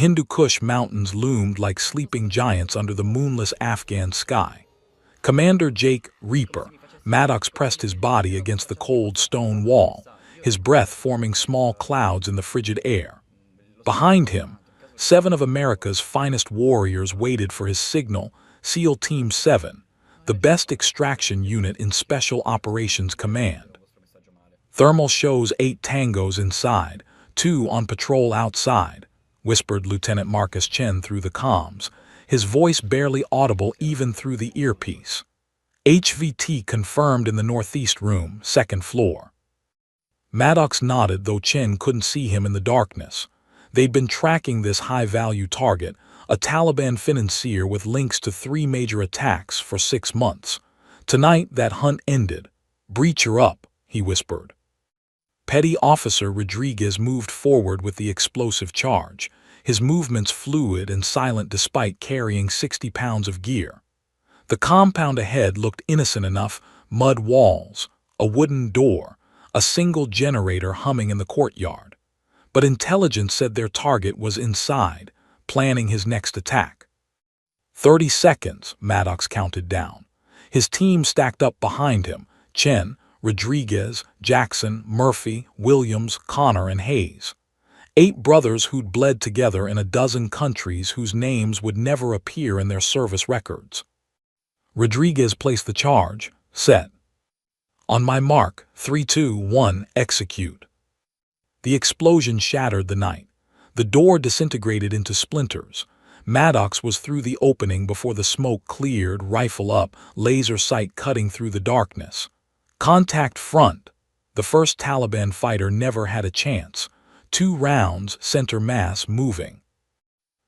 Hindu Kush mountains loomed like sleeping giants under the moonless Afghan sky. Commander Jake Reaper Maddox pressed his body against the cold stone wall, his breath forming small clouds in the frigid air. Behind him, 7 of America's finest warriors waited for his signal, SEAL Team 7, the best extraction unit in Special Operations Command. "Thermal shows 8 tangos inside, 2 on patrol outside," whispered Lieutenant Marcus Chen through the comms, his voice barely audible even through the earpiece. "HVT confirmed in the northeast room, 2nd floor." Maddox nodded, though Chen couldn't see him in the darkness. They'd been tracking this high-value target, a Taliban financier with links to 3 major attacks, for 6 months. Tonight, that hunt ended. "Breach her up," he whispered. Petty Officer Rodriguez moved forward with the explosive charge, his movements fluid and silent despite carrying 60 pounds of gear. The compound ahead looked innocent enough: mud walls, a wooden door, a single generator humming in the courtyard. But intelligence said their target was inside, planning his next attack. 30 seconds, Maddox counted down. His team stacked up behind him: Chen, Rodriguez, Jackson, Murphy, Williams, Connor, and Hayes. 8 brothers who'd bled together in a dozen countries whose names would never appear in their service records. Rodriguez placed the charge. "Set. On my mark, 3, 2, 1, execute." The explosion shattered the night. The door disintegrated into splinters. Maddox was through the opening before the smoke cleared, rifle up, laser sight cutting through the darkness. Contact front. The first Taliban fighter never had a chance. 2 rounds, center mass moving.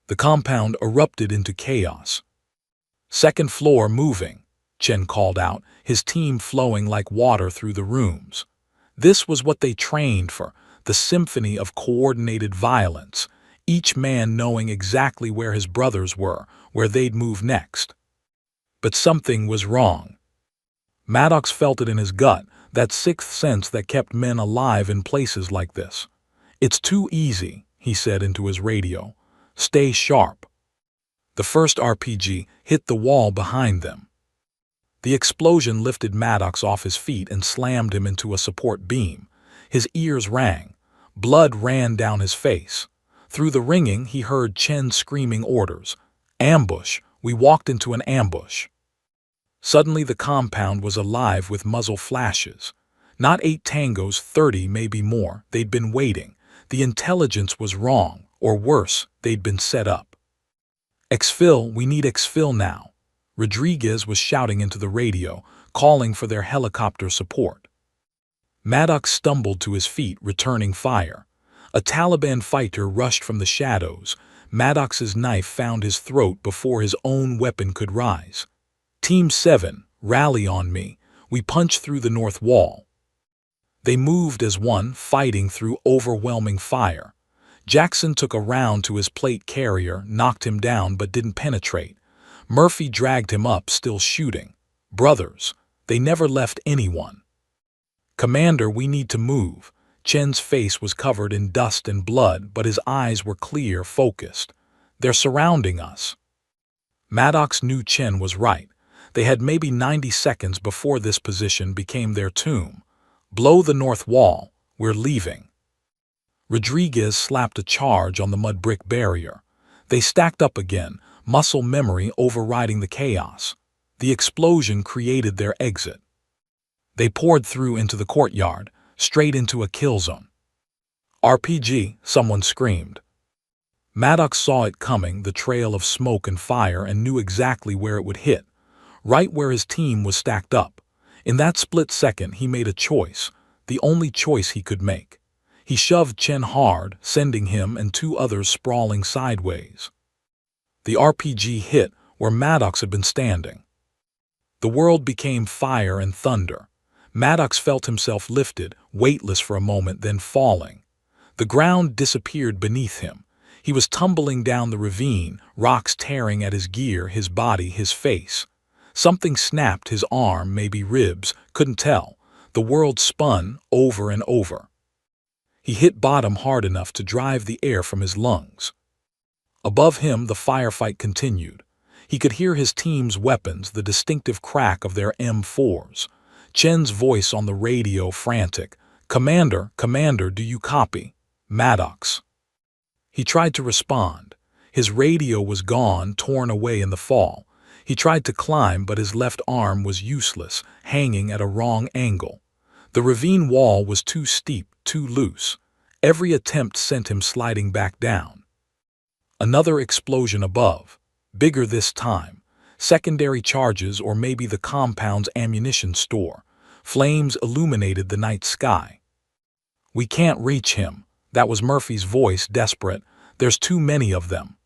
The compound erupted into chaos. "2nd floor moving," Chen called out, his team flowing like water through the rooms. This was what they trained for, the symphony of coordinated violence, each man knowing exactly where his brothers were, where they'd move next. But something was wrong. Maddox felt it in his gut, that 6th sense that kept men alive in places like this. "It's too easy," he said into his radio. "Stay sharp." The first RPG hit the wall behind them. The explosion lifted Maddox off his feet and slammed him into a support beam. His ears rang. Blood ran down his face. Through the ringing, he heard Chen screaming orders. "Ambush! We walked into an ambush!" Suddenly the compound was alive with muzzle flashes. Not 8 tangos, 30, maybe more. They'd been waiting. The intelligence was wrong, or worse, they'd been set up. "Exfil, we need exfil now." Rodriguez was shouting into the radio, calling for their helicopter support. Maddox stumbled to his feet, returning fire. A Taliban fighter rushed from the shadows. Maddox's knife found his throat before his own weapon could rise. "Team 7, rally on me. We punch through the north wall." They moved as one, fighting through overwhelming fire. Jackson took a round to his plate carrier, knocked him down but didn't penetrate. Murphy dragged him up, still shooting. Brothers, they never left anyone. "Commander, we need to move." Chen's face was covered in dust and blood, but his eyes were clear, focused. "They're surrounding us." Maddox knew Chen was right. They had maybe 90 seconds before this position became their tomb. "Blow the north wall. We're leaving." Rodriguez slapped a charge on the mud brick barrier. They stacked up again, muscle memory overriding the chaos. The explosion created their exit. They poured through into the courtyard, straight into a kill zone. "RPG!" someone screamed. Maddox saw it coming, the trail of smoke and fire, and knew exactly where it would hit, right where his team was stacked up. In that split second, he made a choice, the only choice he could make. He shoved Chen hard, sending him and 2 others sprawling sideways. The RPG hit where Maddox had been standing. The world became fire and thunder. Maddox felt himself lifted, weightless for a moment, then falling. The ground disappeared beneath him. He was tumbling down the ravine, rocks tearing at his gear, his body, his face. Something snapped his arm, maybe ribs, couldn't tell. The world spun over and over. He hit bottom hard enough to drive the air from his lungs. Above him, the firefight continued. He could hear his team's weapons, the distinctive crack of their M4s. Chen's voice on the radio frantic. "Commander, Commander, do you copy? Maddox." He tried to respond. His radio was gone, torn away in the fall. He tried to climb, but his left arm was useless, hanging at a wrong angle. The ravine wall was too steep, too loose. Every attempt sent him sliding back down. Another explosion above, bigger this time. Secondary charges, or maybe the compound's ammunition store. Flames illuminated the night sky. "We can't reach him." That was Murphy's voice, desperate. "There's too many of them."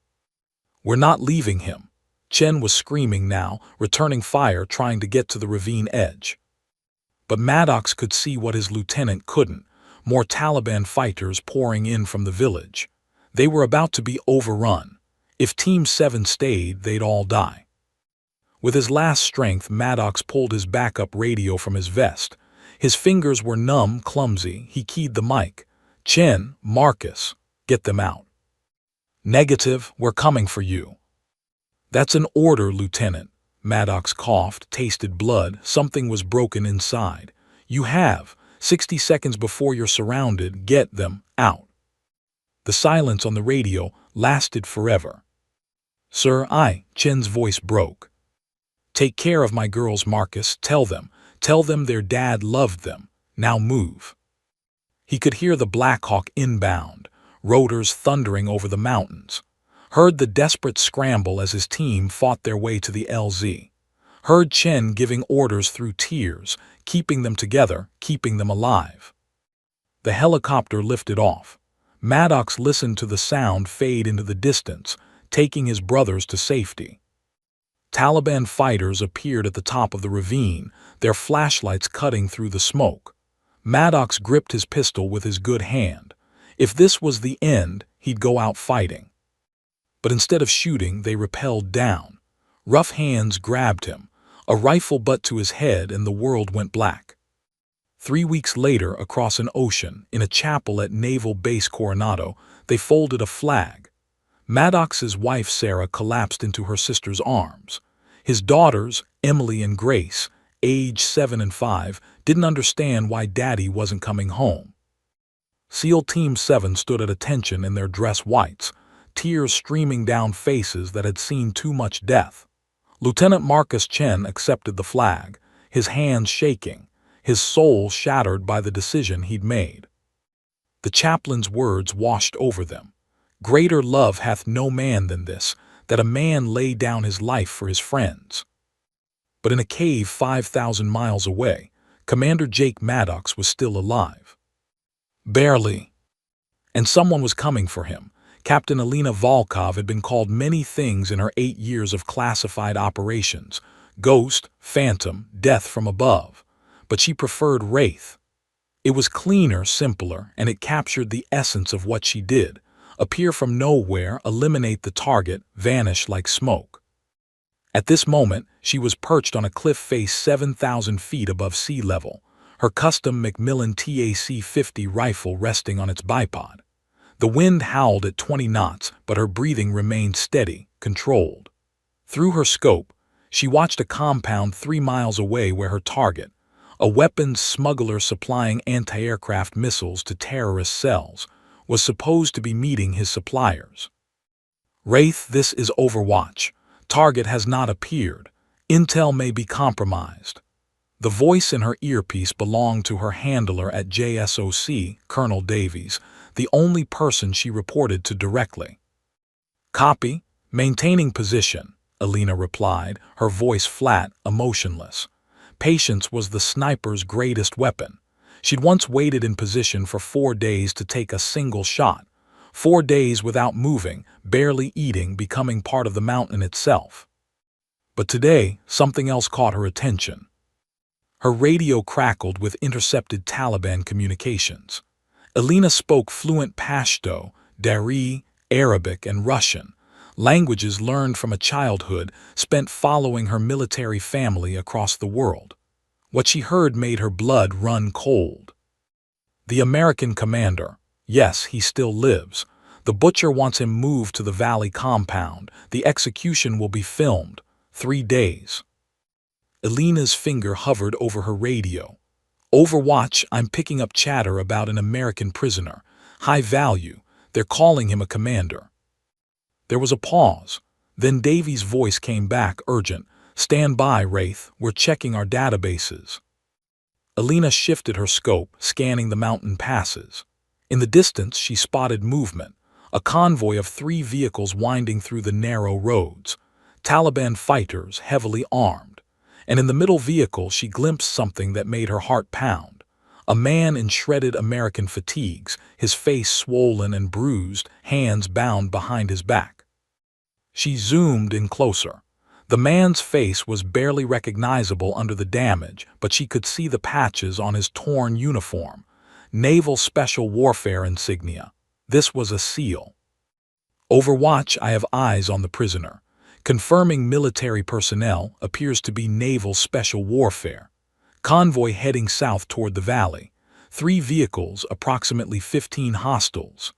"We're not leaving him." Chen was screaming now, returning fire, trying to get to the ravine edge. But Maddox could see what his lieutenant couldn't. More Taliban fighters pouring in from the village. They were about to be overrun. If Team 7 stayed, they'd all die. With his last strength, Maddox pulled his backup radio from his vest. His fingers were numb, clumsy. He keyed the mic. "Chen, Marcus, get them out." "Negative, we're coming for you." "That's an order, Lieutenant." Maddox coughed, tasted blood. Something was broken inside. "You have 60 seconds before you're surrounded. Get them out." The silence on the radio lasted forever. "Sir, Chen's voice broke. "Take care of my girls, Marcus. Tell them their dad loved them. Now move." He could hear the Black Hawk inbound, rotors thundering over the mountains. Heard the desperate scramble as his team fought their way to the LZ. Heard Chen giving orders through tears, keeping them together, keeping them alive. The helicopter lifted off. Maddox listened to the sound fade into the distance, taking his brothers to safety. Taliban fighters appeared at the top of the ravine, their flashlights cutting through the smoke. Maddox gripped his pistol with his good hand. If this was the end, he'd go out fighting. But instead of shooting, they rappelled down. Rough hands grabbed him, a rifle butt to his head, and the world went black. 3 weeks later, across an ocean, in a chapel at Naval Base Coronado, they folded a flag. Maddox's wife, Sarah, collapsed into her sister's arms. His daughters, Emily and Grace, age 7 and 5, didn't understand why Daddy wasn't coming home. SEAL Team 7 stood at attention in their dress whites, tears streaming down faces that had seen too much death. Lieutenant Marcus Chen accepted the flag, his hands shaking, his soul shattered by the decision he'd made. The chaplain's words washed over them. "Greater love hath no man than this, that a man lay down his life for his friends." But in a cave 5,000 miles away, Commander Jake Maddox was still alive. Barely. And someone was coming for him. Captain Alina Volkov had been called many things in her 8 years of classified operations: ghost, phantom, death from above. But she preferred Wraith. It was cleaner, simpler, and it captured the essence of what she did: appear from nowhere, eliminate the target, vanish like smoke. At this moment, she was perched on a cliff face 7,000 feet above sea level, her custom Macmillan TAC-50 rifle resting on its bipod. The wind howled at 20 knots, but her breathing remained steady, controlled. Through her scope, she watched a compound 3 miles away where her target, a weapons smuggler supplying anti-aircraft missiles to terrorist cells, was supposed to be meeting his suppliers. "Wraith, this is Overwatch. Target has not appeared. Intel may be compromised." The voice in her earpiece belonged to her handler at JSOC, Colonel Davies, the only person she reported to directly. "Copy. Maintaining position," Alina replied, her voice flat, emotionless. Patience was the sniper's greatest weapon. She'd once waited in position for 4 days to take a single shot. 4 days without moving, barely eating, becoming part of the mountain itself. But today, something else caught her attention. Her radio crackled with intercepted Taliban communications. Alina spoke fluent Pashto, Dari, Arabic, and Russian, languages learned from a childhood spent following her military family across the world. What she heard made her blood run cold. The American commander, yes, he still lives. The butcher wants him moved to the valley compound. The execution will be filmed. 3 days. Elena's finger hovered over her radio. Overwatch, I'm picking up chatter about an American prisoner. High value. They're calling him a commander. There was a pause. Then Davy's voice came back, urgent. Stand by, Wraith. We're checking our databases. Elena shifted her scope, scanning the mountain passes. In the distance, she spotted movement. A convoy of 3 vehicles winding through the narrow roads. Taliban fighters, heavily armed. And in the middle vehicle, she glimpsed something that made her heart pound. A man in shredded American fatigues, his face swollen and bruised, hands bound behind his back. She zoomed in closer. The man's face was barely recognizable under the damage, but she could see the patches on his torn uniform. Naval Special Warfare insignia. This was a SEAL. Overwatch, I have eyes on the prisoner. Confirming military personnel, appears to be Naval Special Warfare. Convoy heading south toward the valley. 3 vehicles, approximately 15 hostiles.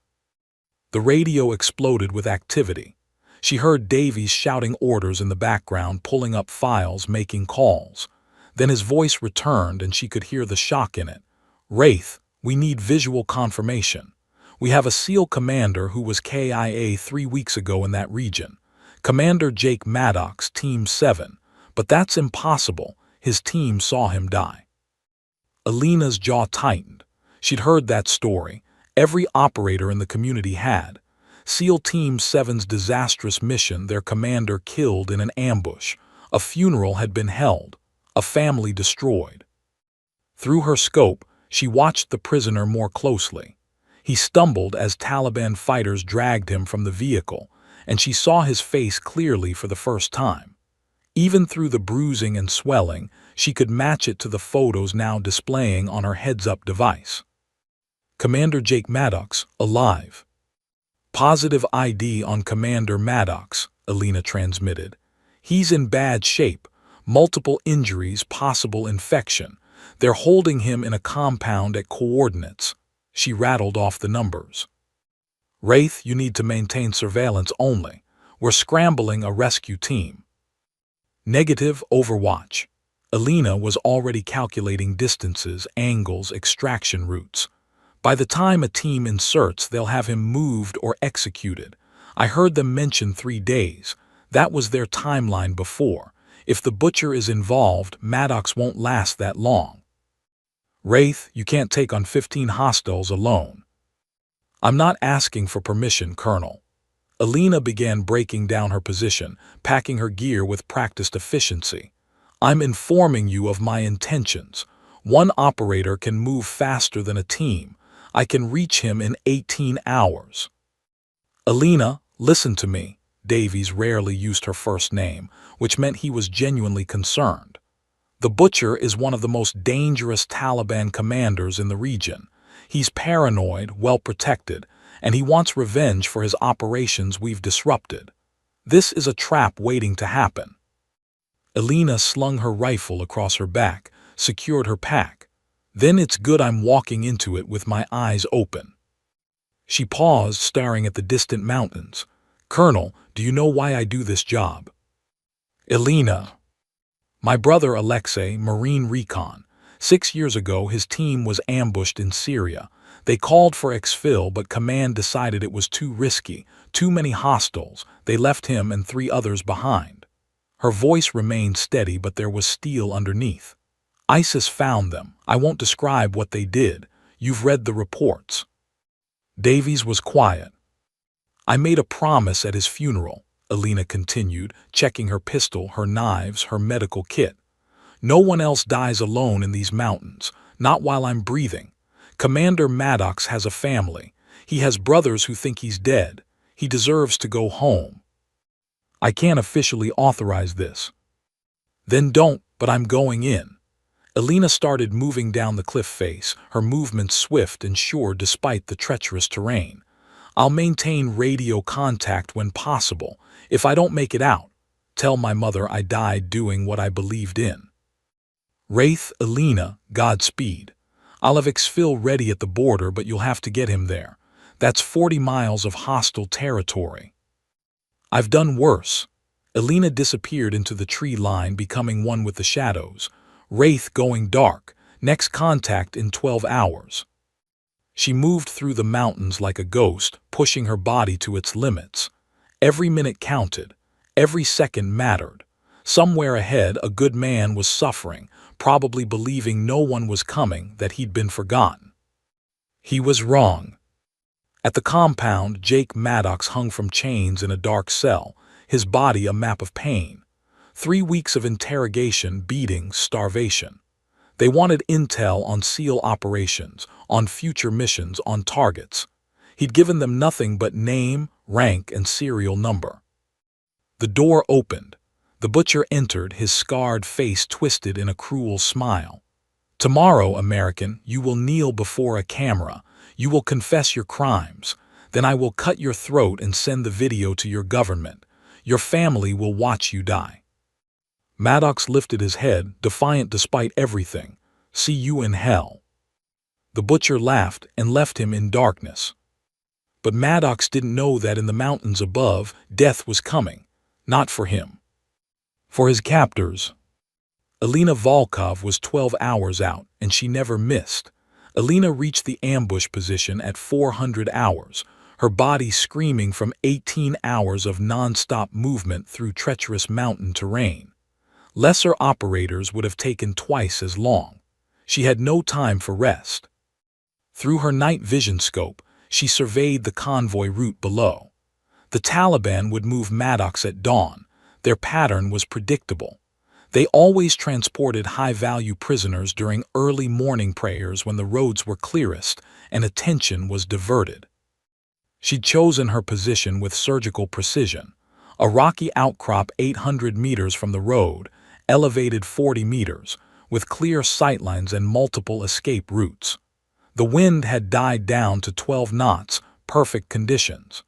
The radio exploded with activity. She heard Davies shouting orders in the background, pulling up files, making calls. Then his voice returned and she could hear the shock in it. Wraith, we need visual confirmation. We have a SEAL commander who was KIA 3 weeks ago in that region. Commander Jake Maddox, Team 7. But that's impossible. His team saw him die. Elena's jaw tightened. She'd heard that story. Every operator in the community had. SEAL Team 7's disastrous mission, their commander killed in an ambush. A funeral had been held. A family destroyed. Through her scope, she watched the prisoner more closely. He stumbled as Taliban fighters dragged him from the vehicle, and she saw his face clearly for the first time. Even through the bruising and swelling, she could match it to the photos now displaying on her heads-up device. Commander Jake Maddox, alive. Positive ID on Commander Maddox, Elena transmitted. He's in bad shape. Multiple injuries, possible infection. They're holding him in a compound at coordinates. She rattled off the numbers. Wraith, you need to maintain surveillance only. We're scrambling a rescue team. Negative, Overwatch. Elena was already calculating distances, angles, extraction routes. By the time a team inserts, they'll have him moved or executed. I heard them mention 3 days. That was their timeline before. If the butcher is involved, Maddox won't last that long. Wraith, you can't take on 15 hostiles alone. I'm not asking for permission, Colonel. Elena began breaking down her position, packing her gear with practiced efficiency. I'm informing you of my intentions. One operator can move faster than a team. I can reach him in 18 hours. Elena, listen to me. Davies rarely used her first name, which meant he was genuinely concerned. The butcher is one of the most dangerous Taliban commanders in the region. He's paranoid, well-protected, and he wants revenge for his operations we've disrupted. This is a trap waiting to happen. Elena slung her rifle across her back, secured her pack. Then it's good I'm walking into it with my eyes open. She paused, staring at the distant mountains. Colonel, do you know why I do this job? Elena. My brother Alexei, Marine Recon. 6 years ago, his team was ambushed in Syria. They called for exfil, but command decided it was too risky, too many hostiles. They left him and 3 others behind. Her voice remained steady, but there was steel underneath. ISIS found them. I won't describe what they did. You've read the reports. Davies was quiet. I made a promise at his funeral, Elena continued, checking her pistol, her knives, her medical kit. No one else dies alone in these mountains, not while I'm breathing. Commander Maddox has a family. He has brothers who think he's dead. He deserves to go home. I can't officially authorize this. Then don't, but I'm going in. Elena started moving down the cliff face, her movements swift and sure despite the treacherous terrain. I'll maintain radio contact when possible. If I don't make it out, tell my mother I died doing what I believed in. Wraith, Elena, Godspeed. I'll have exfil ready at the border, but you'll have to get him there. That's 40 miles of hostile territory. I've done worse. Alina disappeared into the tree line, becoming one with the shadows. Wraith going dark. Next contact in 12 hours. She moved through the mountains like a ghost, pushing her body to its limits. Every minute counted. Every second mattered. Somewhere ahead, a good man was suffering, probably believing no one was coming, that he'd been forgotten. He was wrong. At the compound, Jake Maddox hung from chains in a dark cell, his body a map of pain. 3 weeks of interrogation, beatings, starvation. They wanted intel on SEAL operations, on future missions, on targets. He'd given them nothing but name, rank, and serial number. The door opened. The butcher entered, his scarred face twisted in a cruel smile. Tomorrow, American, you will kneel before a camera. You will confess your crimes. Then I will cut your throat and send the video to your government. Your family will watch you die. Maddox lifted his head, defiant despite everything. See you in hell. The butcher laughed and left him in darkness. But Maddox didn't know that in the mountains above, death was coming. Not for him. For his captors. Alina Volkov was 12 hours out, and she never missed. Alina reached the ambush position at 400 hours, her body screaming from 18 hours of non-stop movement through treacherous mountain terrain. Lesser operators would have taken twice as long. She had no time for rest. Through her night vision scope, she surveyed the convoy route below. The Taliban would move Maddox at dawn. Their pattern was predictable. They always transported high-value prisoners during early morning prayers when the roads were clearest and attention was diverted. She'd chosen her position with surgical precision. A rocky outcrop 800 meters from the road, elevated 40 meters, with clear sightlines and multiple escape routes. The wind had died down to 12 knots, perfect conditions.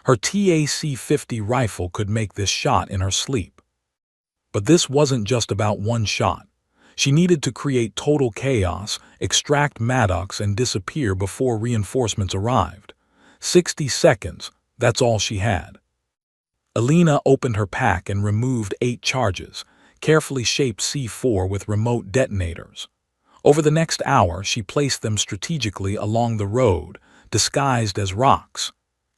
Her TAC-50 rifle could make this shot in her sleep. But this wasn't just about one shot. She needed to create total chaos, extract Maddox, and disappear before reinforcements arrived. 60 seconds, that's all she had. Alina opened her pack and removed 8 charges, carefully shaped C4 with remote detonators. Over the next hour, she placed them strategically along the road, disguised as rocks.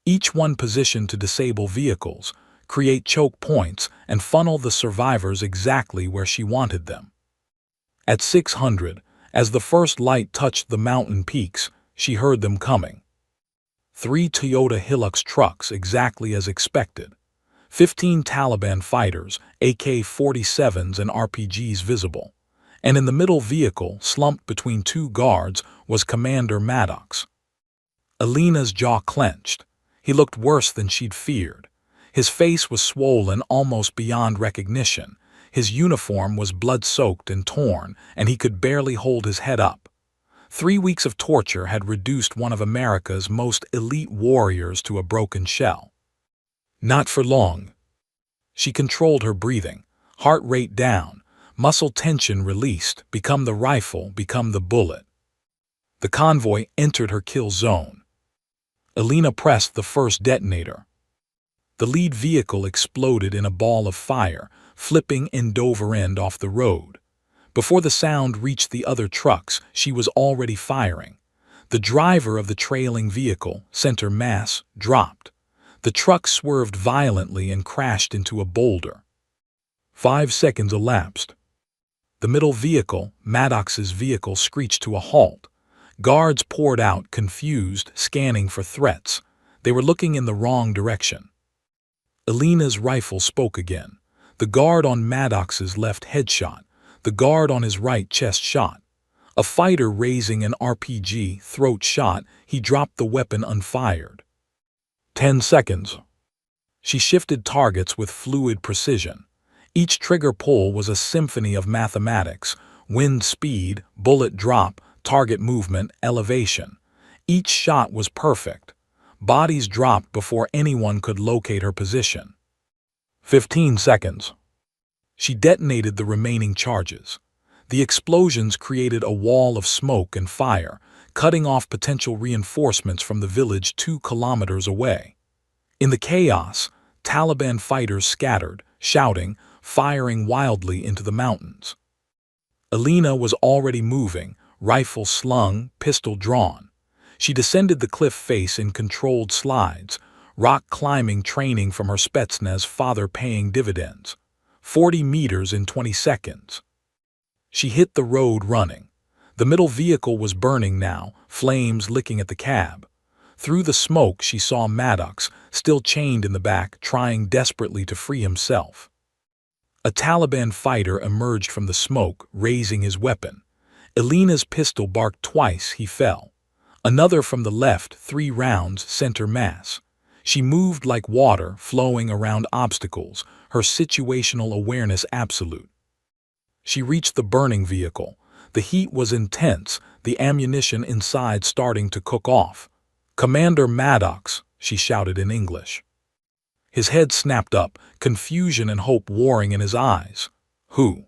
Each one positioned to disable vehicles, create choke points, and funnel the survivors exactly where she wanted them. At 600, as the first light touched the mountain peaks, she heard them coming. 3 Toyota Hilux trucks, exactly as expected. 15 Taliban fighters, AK-47s and RPGs visible. And in the middle vehicle, slumped between 2 guards, was Commander Maddox. Alina's jaw clenched. He looked worse than she'd feared. His face was swollen almost beyond recognition. His uniform was blood-soaked and torn, and he could barely hold his head up. 3 weeks of torture had reduced one of America's most elite warriors to a broken shell. Not for long. She controlled her breathing, heart rate down, muscle tension released, become the rifle, become the bullet. The convoy entered her kill zone. Alina pressed the first detonator. The lead vehicle exploded in a ball of fire, flipping end over end off the road. Before the sound reached the other trucks, she was already firing. The driver of the trailing vehicle, center mass, dropped. The truck swerved violently and crashed into a boulder. 5 seconds elapsed. The middle vehicle, Maddox's vehicle, screeched to a halt. Guards poured out, confused, scanning for threats. They were looking in the wrong direction. Alina's rifle spoke again. The guard on Maddox's left headshot. The guard on his right chest shot. A fighter raising an RPG, throat shot. He dropped the weapon unfired. 10 seconds. She shifted targets with fluid precision. Each trigger pull was a symphony of mathematics: wind speed, bullet drop, target movement, elevation. Each shot was perfect. Bodies dropped before anyone could locate her position. 15 seconds. She detonated the remaining charges. The explosions created a wall of smoke and fire, cutting off potential reinforcements from the village 2 kilometers away. In the chaos, Taliban fighters scattered, shouting, firing wildly into the mountains. Alina was already moving, rifle slung, pistol drawn. She descended the cliff face in controlled slides, rock climbing training from her Spetsnaz father paying dividends. 40 meters in 20 seconds. She hit the road running. The middle vehicle was burning now, flames licking at the cab. Through the smoke she saw Maddox, still chained in the back, trying desperately to free himself. A Taliban fighter emerged from the smoke, raising his weapon. Alina's pistol barked twice, he fell. Another from the left, 3 rounds, center mass. She moved like water, flowing around obstacles, her situational awareness absolute. She reached the burning vehicle. The heat was intense, the ammunition inside starting to cook off. "Commander Maddox," she shouted in English. His head snapped up, confusion and hope warring in his eyes. "Who?"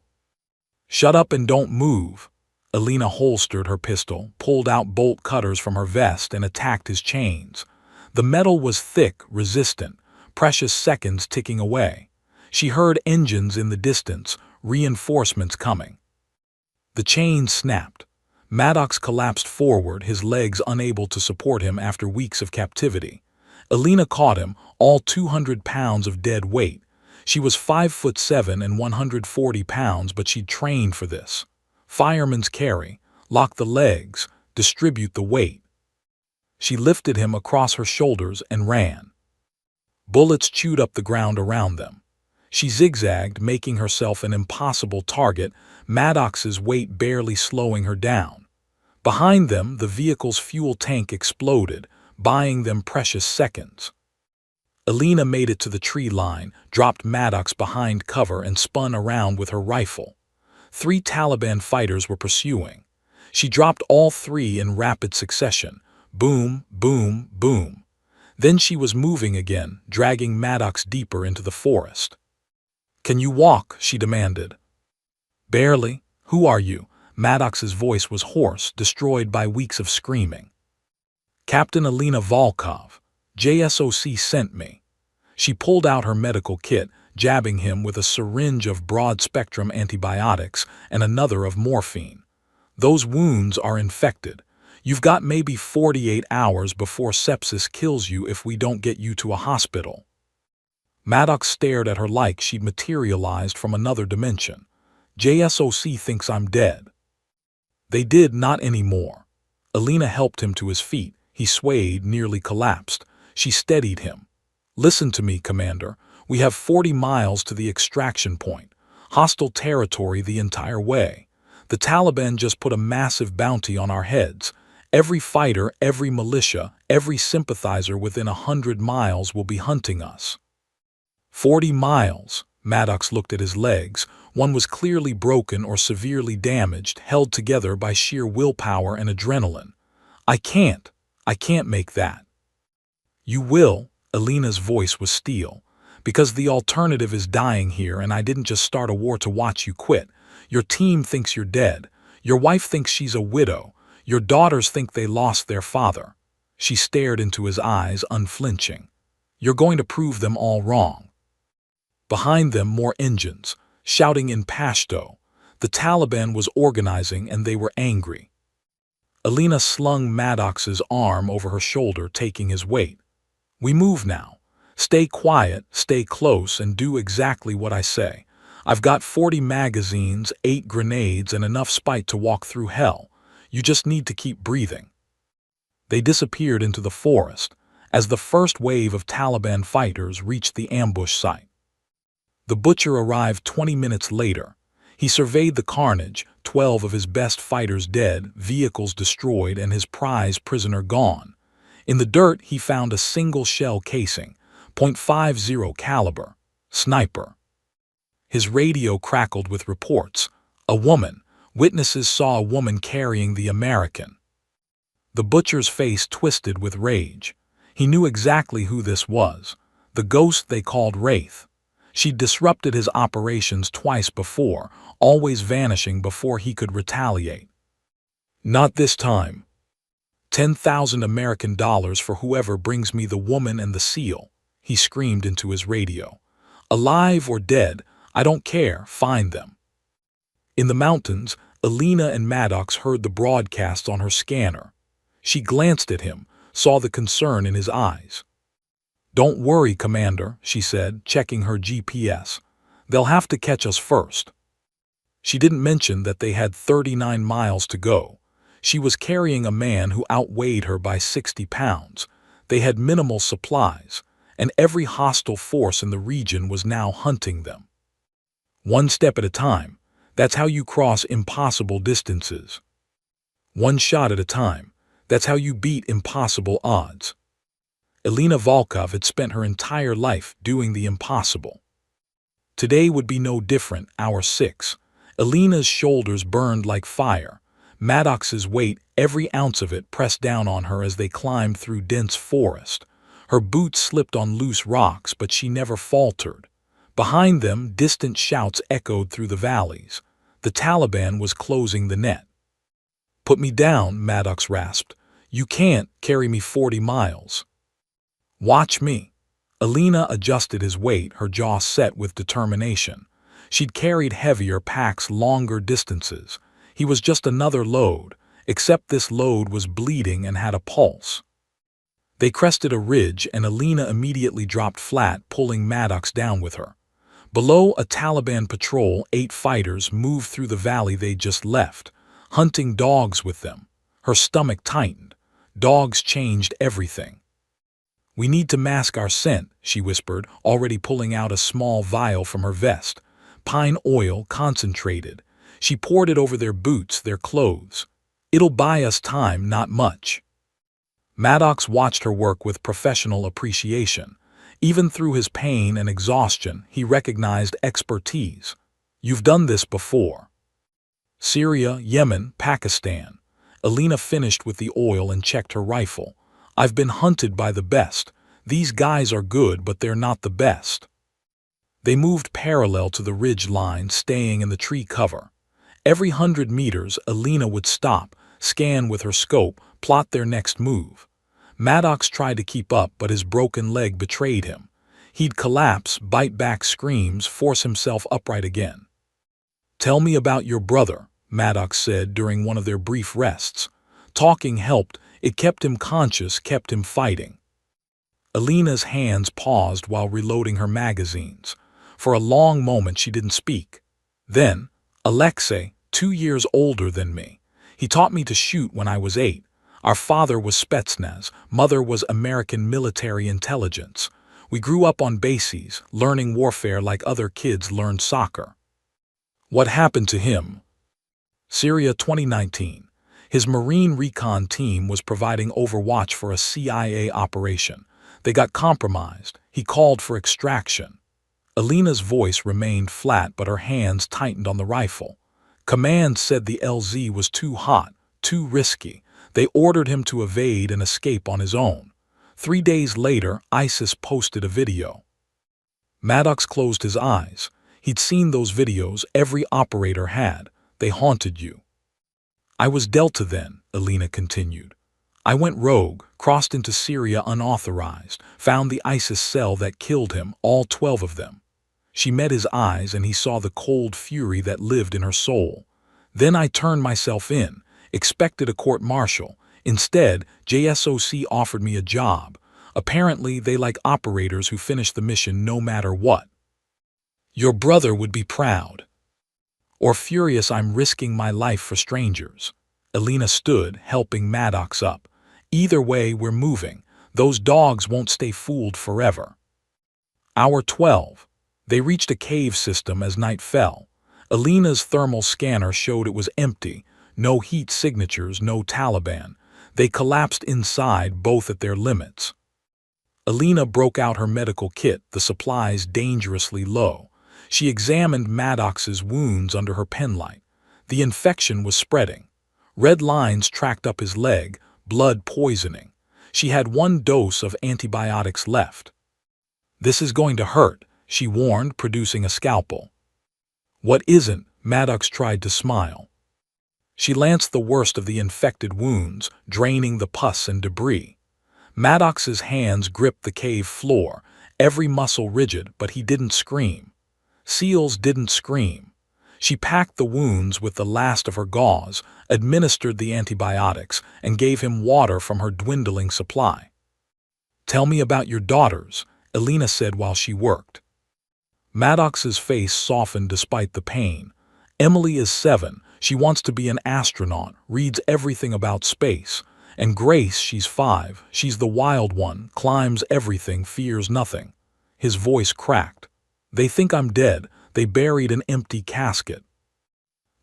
"Shut up and don't move." Alina holstered her pistol, pulled out bolt cutters from her vest and attacked his chains. The metal was thick, resistant, precious seconds ticking away. She heard engines in the distance, reinforcements coming. The chains snapped. Maddox collapsed forward, his legs unable to support him after weeks of captivity. Alina caught him, all 200 pounds of dead weight. She was 5'7" and 140 pounds, but she'd trained for this. Fireman's carry, lock the legs, distribute the weight. She lifted him across her shoulders and ran. Bullets chewed up the ground around them. She zigzagged, making herself an impossible target, Maddox's weight barely slowing her down. Behind them, the vehicle's fuel tank exploded, buying them precious seconds. Alina made it to the tree line, dropped Maddox behind cover and spun around with her rifle. 3 Taliban fighters were pursuing. She dropped all 3 in rapid succession. Boom, boom, boom. Then she was moving again, dragging Maddox deeper into the forest. "Can you walk?" she demanded. "Barely. Who are you?" Maddox's voice was hoarse, destroyed by weeks of screaming. "Captain Alina Volkov. JSOC sent me." She pulled out her medical kit, jabbing him with a syringe of broad-spectrum antibiotics and another of morphine. "Those wounds are infected. You've got maybe 48 hours before sepsis kills you if we don't get you to a hospital." Maddox stared at her like she'd materialized from another dimension. "JSOC thinks I'm dead." They did not anymore. Alina helped him to his feet. He swayed, nearly collapsed. She steadied him. "Listen to me, Commander. We have 40 miles to the extraction point. Hostile territory the entire way. The Taliban just put a massive bounty on our heads. Every fighter, every militia, every sympathizer within 100 miles will be hunting us." 40 miles. Maddox looked at his legs. One was clearly broken or severely damaged, held together by sheer willpower and adrenaline. I can't make that." "You will," Alina's voice was steel, "because the alternative is dying here, and I didn't just start a war to watch you quit. Your team thinks you're dead. Your wife thinks she's a widow. Your daughters think they lost their father." She stared into his eyes, unflinching. "You're going to prove them all wrong." Behind them, more engines, shouting in Pashto. The Taliban was organizing and they were angry. Alina slung Maddox's arm over her shoulder, taking his weight. "We move now. Stay quiet, stay close, and do exactly what I say. I've got 40 magazines, 8 grenades, and enough spite to walk through hell. You just need to keep breathing." They disappeared into the forest as the first wave of Taliban fighters reached the ambush site. The butcher arrived 20 minutes later. He surveyed the carnage, 12 of his best fighters dead, vehicles destroyed, and his prize prisoner gone. In the dirt, he found a single shell casing, .50 caliber, sniper. His radio crackled with reports. A woman. Witnesses saw a woman carrying the American. The butcher's face twisted with rage. He knew exactly who this was. The ghost they called Wraith. She'd disrupted his operations twice before, always vanishing before he could retaliate. Not this time. 10,000 American dollars for whoever brings me the woman and the seal, he screamed into his radio. Alive or dead, I don't care, find them. In the mountains, Alina and Maddox heard the broadcast on her scanner. She glanced at him, saw the concern in his eyes. Don't worry, Commander, she said, checking her GPS. They'll have to catch us first. She didn't mention that they had 39 miles to go. She was carrying a man who outweighed her by 60 pounds. They had minimal supplies, and every hostile force in the region was now hunting them. One step at a time, that's how you cross impossible distances. One shot at a time, that's how you beat impossible odds. Alina Volkov had spent her entire life doing the impossible. Today would be no different, hour 6. Alina's shoulders burned like fire. Maddox's weight, every ounce of it, pressed down on her as they climbed through dense forest. Her boots slipped on loose rocks, but she never faltered. Behind them, distant shouts echoed through the valleys. The Taliban was closing the net. Put me down, Maddox rasped. You can't carry me 40 miles. Watch me. Alina adjusted his weight, her jaw set with determination. She'd carried heavier packs longer distances. He was just another load, except this load was bleeding and had a pulse. They crested a ridge and Alina immediately dropped flat, pulling Maddox down with her. Below, a Taliban patrol, 8 fighters, moved through the valley they'd just left, hunting dogs with them. Her stomach tightened. Dogs changed everything. We need to mask our scent, she whispered, already pulling out a small vial from her vest. Pine oil, concentrated. She poured it over their boots, their clothes. It'll buy us time, not much. Maddox watched her work with professional appreciation. Even through his pain and exhaustion, he recognized expertise. You've done this before. Syria, Yemen, Pakistan. Alina finished with the oil and checked her rifle. I've been hunted by the best. These guys are good, but they're not the best. They moved parallel to the ridge line, staying in the tree cover. Every 100 meters, Alina would stop, scan with her scope, plot their next move. Maddox tried to keep up, but his broken leg betrayed him. He'd collapse, bite back screams, force himself upright again. Tell me about your brother, Maddox said during one of their brief rests. Talking helped. It kept him conscious, kept him fighting. Alina's hands paused while reloading her magazines. For a long moment she didn't speak. Then, Alexei, 2 years older than me. He taught me to shoot when I was 8. Our father was Spetsnaz, mother was American military intelligence. We grew up on bases, learning warfare like other kids learned soccer. What happened to him? Syria 2019. His Marine recon team was providing overwatch for a CIA operation. They got compromised. He called for extraction. Alina's voice remained flat, but her hands tightened on the rifle. Command said the LZ was too hot, too risky. They ordered him to evade and escape on his own. 3 days later, ISIS posted a video. Maddox closed his eyes. He'd seen those videos every operator had. They haunted you. I was Delta then, Alina continued. I went rogue, crossed into Syria unauthorized, found the ISIS cell that killed him, all 12 of them. She met his eyes and he saw the cold fury that lived in her soul. Then I turned myself in, expected a court-martial. Instead, JSOC offered me a job. Apparently, they like operators who finish the mission no matter what. Your brother would be proud. Or furious I'm risking my life for strangers. Alina stood, helping Maddox up. Either way, we're moving. Those dogs won't stay fooled forever. Hour 12. They reached a cave system as night fell. Alina's thermal scanner showed it was empty. No heat signatures, no Taliban. They collapsed inside, both at their limits. Alina broke out her medical kit, the supplies dangerously low. She examined Maddox's wounds under her penlight. The infection was spreading. Red lines tracked up his leg, blood poisoning. She had 1 dose of antibiotics left. This is going to hurt, she warned, producing a scalpel. What isn't? Maddox tried to smile. She lanced the worst of the infected wounds, draining the pus and debris. Maddox's hands gripped the cave floor, every muscle rigid, but he didn't scream. Seals didn't scream. She packed the wounds with the last of her gauze, administered the antibiotics, and gave him water from her dwindling supply. "Tell me about your daughters," Elena said while she worked. Maddox's face softened despite the pain. "Emily is 7. She wants to be an astronaut, reads everything about space. And Grace, she's 5. She's the wild one, climbs everything, fears nothing." His voice cracked. "They think I'm dead. They buried an empty casket."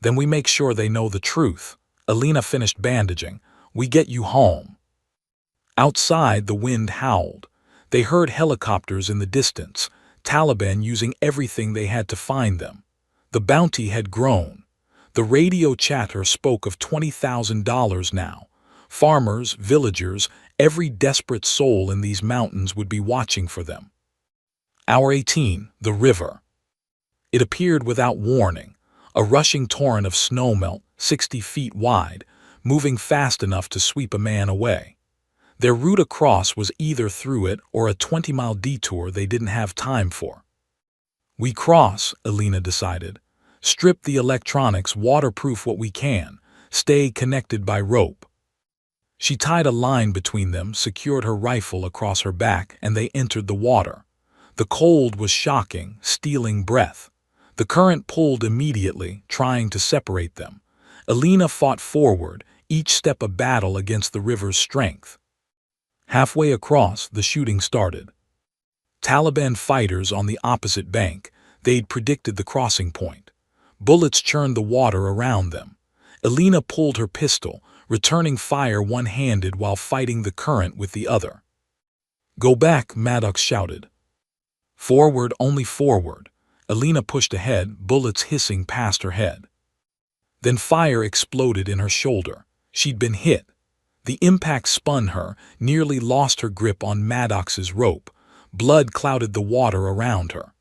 "Then we make sure they know the truth." Elena finished bandaging. "We get you home." Outside, the wind howled. They heard helicopters in the distance, Taliban using everything they had to find them. The bounty had grown. The radio chatter spoke of $20,000 now. Farmers, villagers, every desperate soul in these mountains would be watching for them. Hour 18, the river. It appeared without warning, a rushing torrent of snowmelt, 60 feet wide, moving fast enough to sweep a man away. Their route across was either through it or a 20-mile detour they didn't have time for. "We cross," Elena decided. "Strip the electronics, waterproof what we can, stay connected by rope." She tied a line between them, secured her rifle across her back, and they entered the water. The cold was shocking, stealing breath. The current pulled immediately, trying to separate them. Elena fought forward, each step a battle against the river's strength. Halfway across, the shooting started. Taliban fighters on the opposite bank. They'd predicted the crossing point. Bullets churned the water around them. Elena pulled her pistol, returning fire one-handed while fighting the current with the other. "Go back," Maddox shouted. "Forward, only forward." Elena pushed ahead, bullets hissing past her head. Then fire exploded in her shoulder. She'd been hit. The impact spun her, nearly lost her grip on Maddox's rope. Blood clouded the water around her.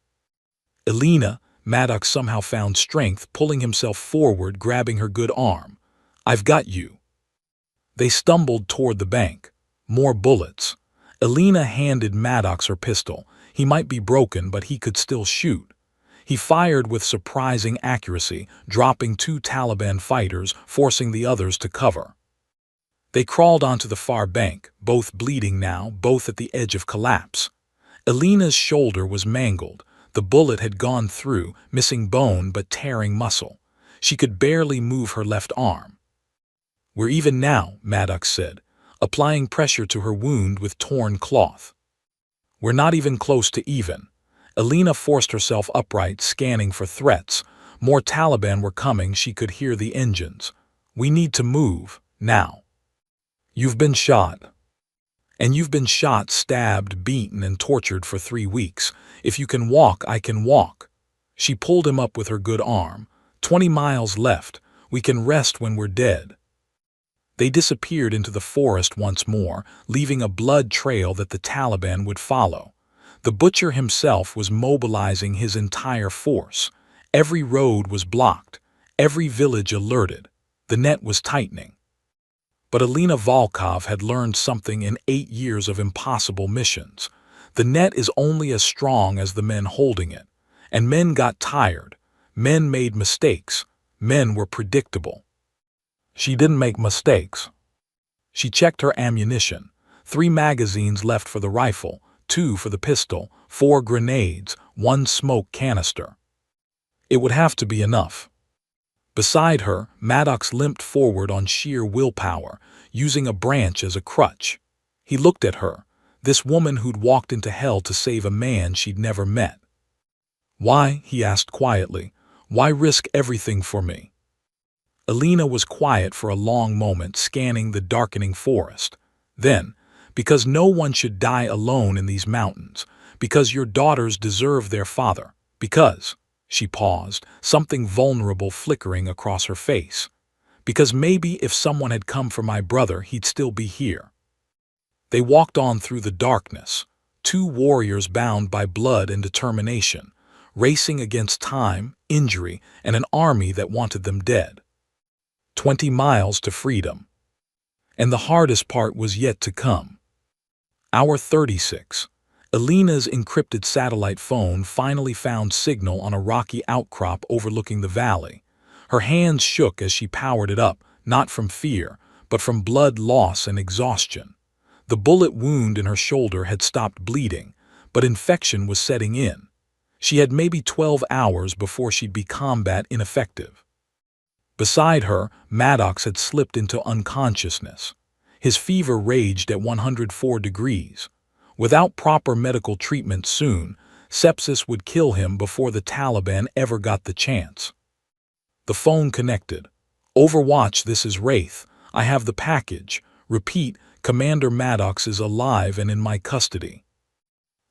"Elena," Maddox somehow found strength, pulling himself forward, grabbing her good arm. "I've got you." They stumbled toward the bank. More bullets. Elena handed Maddox her pistol. He might be broken, but he could still shoot. He fired with surprising accuracy, dropping 2 Taliban fighters, forcing the others to cover. They crawled onto the far bank, both bleeding now, both at the edge of collapse. Elena's shoulder was mangled. The bullet had gone through, missing bone but tearing muscle. She could barely move her left arm. "We're even now," Maddox said, applying pressure to her wound with torn cloth. "We're not even close to even." Elena forced herself upright, scanning for threats. More Taliban were coming, she could hear the engines. "We need to move, now." "You've been shot. And you've been shot, stabbed, beaten, and tortured for 3 weeks. If you can walk, I can walk." She pulled him up with her good arm. 20 miles left. We can rest when we're dead." They disappeared into the forest once more, leaving a blood trail that the Taliban would follow. The butcher himself was mobilizing his entire force. Every road was blocked, every village alerted. The net was tightening. But Elena Volkov had learned something in 8 years of impossible missions. The net is only as strong as the men holding it. And men got tired. Men made mistakes. Men were predictable. She didn't make mistakes. She checked her ammunition. 3 magazines left for the rifle, 2 for the pistol, 4 grenades, 1 smoke canister. It would have to be enough. Beside her, Maddox limped forward on sheer willpower, using a branch as a crutch. He looked at her, this woman who'd walked into hell to save a man she'd never met. "Why?" he asked quietly. "Why risk everything for me?" Elena was quiet for a long moment, scanning the darkening forest. Then, "Because no one should die alone in these mountains. Because your daughters deserve their father. Because—" she paused, something vulnerable flickering across her face. "Because maybe if someone had come for my brother, he'd still be here." They walked on through the darkness, 2 warriors bound by blood and determination, racing against time, injury, and an army that wanted them dead. 20 miles to freedom. And the hardest part was yet to come. Hour 36. Alina's encrypted satellite phone finally found signal on a rocky outcrop overlooking the valley. Her hands shook as she powered it up, not from fear, but from blood loss and exhaustion. The bullet wound in her shoulder had stopped bleeding, but infection was setting in. She had maybe 12 hours before she'd be combat ineffective. Beside her, Maddox had slipped into unconsciousness. His fever raged at 104 degrees. Without proper medical treatment soon, sepsis would kill him before the Taliban ever got the chance. The phone connected. "Overwatch, this is Wraith. I have the package. Repeat, Commander Maddox is alive and in my custody."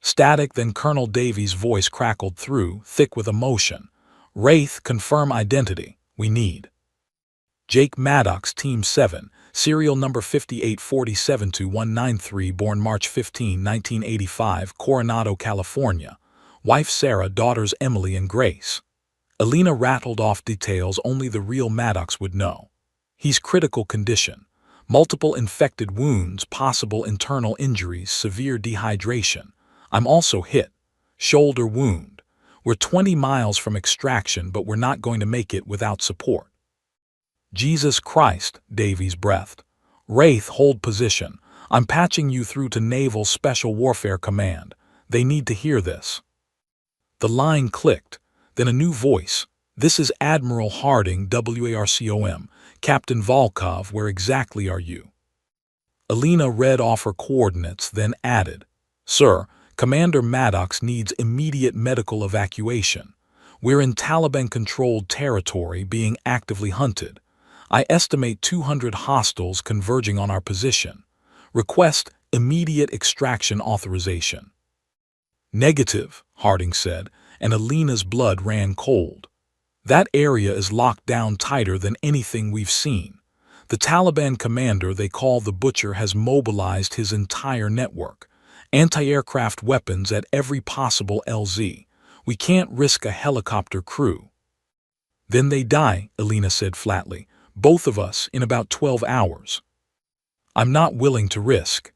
Static, then Colonel Davies' voice crackled through, thick with emotion. "Wraith, confirm identity. We need Jake Maddox, Team 7, serial number 58472-193, born March 15, 1985, Coronado, California. Wife Sarah, daughters Emily and Grace." Alina rattled off details only the real Maddox would know. "He's critical condition. Multiple infected wounds, possible internal injuries, severe dehydration. I'm also hit. Shoulder wound. We're 20 miles from extraction, but we're not going to make it without support." "Jesus Christ," Davies breathed. "Wraith, hold position. I'm patching you through to Naval Special Warfare Command. They need to hear this." The line clicked. Then a new voice. "This is Admiral Harding, WARCOM. Captain Volkov, where exactly are you?" Alina read off her coordinates, then added, "Sir, Commander Maddox needs immediate medical evacuation. We're in Taliban-controlled territory being actively hunted. I estimate 200 hostiles converging on our position. Request immediate extraction authorization." "Negative," Harding said, and Alina's blood ran cold. "That area is locked down tighter than anything we've seen. The Taliban commander they call the Butcher has mobilized his entire network. Anti-aircraft weapons at every possible LZ. We can't risk a helicopter crew." "Then they die," Alina said flatly. "Both of us in about 12 hours. I'm not willing to risk."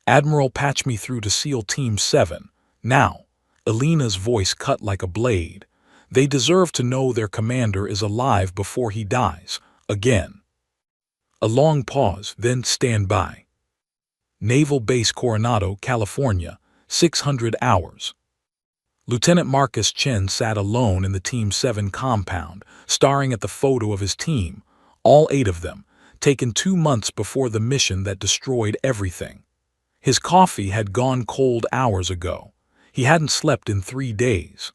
"Admiral, patch me through to SEAL Team 7. Now." Alina's voice cut like a blade. "They deserve to know their commander is alive before he dies. Again." A long pause, then "Stand by." "Naval Base Coronado, California, 600 hours." Lieutenant Marcus Chen sat alone in the Team 7 compound, staring at the photo of his team, all 8 of them, taken 2 months before the mission that destroyed everything. His coffee had gone cold hours ago. He hadn't slept in 3 days.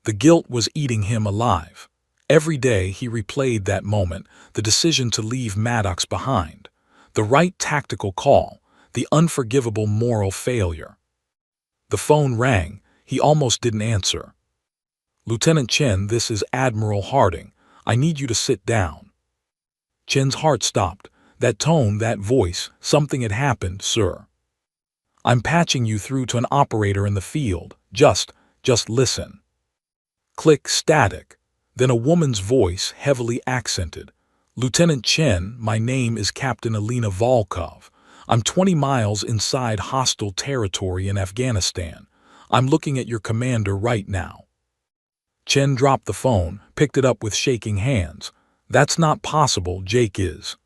The guilt was eating him alive. Every day he replayed that moment, the decision to leave Maddox behind, the right tactical call, the unforgivable moral failure. The phone rang. He almost didn't answer. "Lieutenant Chen, this is Admiral Harding. I need you to sit down." Chen's heart stopped. That tone, that voice, something had happened, "Sir. I'm patching you through to an operator in the field. Just listen." Click, static. Then a woman's voice, heavily accented. "Lieutenant Chen, my name is Captain Alina Volkov. I'm 20 miles inside hostile territory in Afghanistan. I'm looking at your commander right now." Chen dropped the phone, picked it up with shaking hands. "That's not possible. Jake is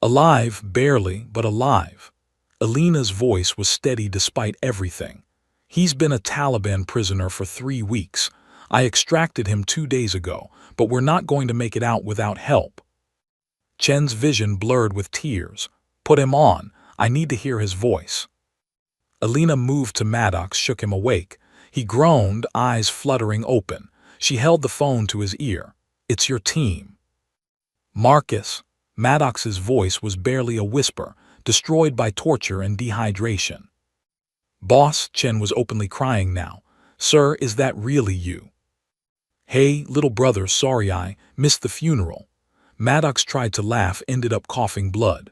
alive, barely, but alive." Alina's voice was steady despite everything. "He's been a Taliban prisoner for 3 weeks. I extracted him 2 days ago, but we're not going to make it out without help." Chen's vision blurred with tears. "Put him on. I need to hear his voice." Alina moved to Maddox, shook him awake. He groaned, eyes fluttering open. She held the phone to his ear. "It's your team." "Marcus." Maddox's voice was barely a whisper, destroyed by torture and dehydration. "Boss," Chen was openly crying now. "Sir, is that really you?" "Hey, little brother, sorry I missed the funeral." Maddox tried to laugh, ended up coughing blood.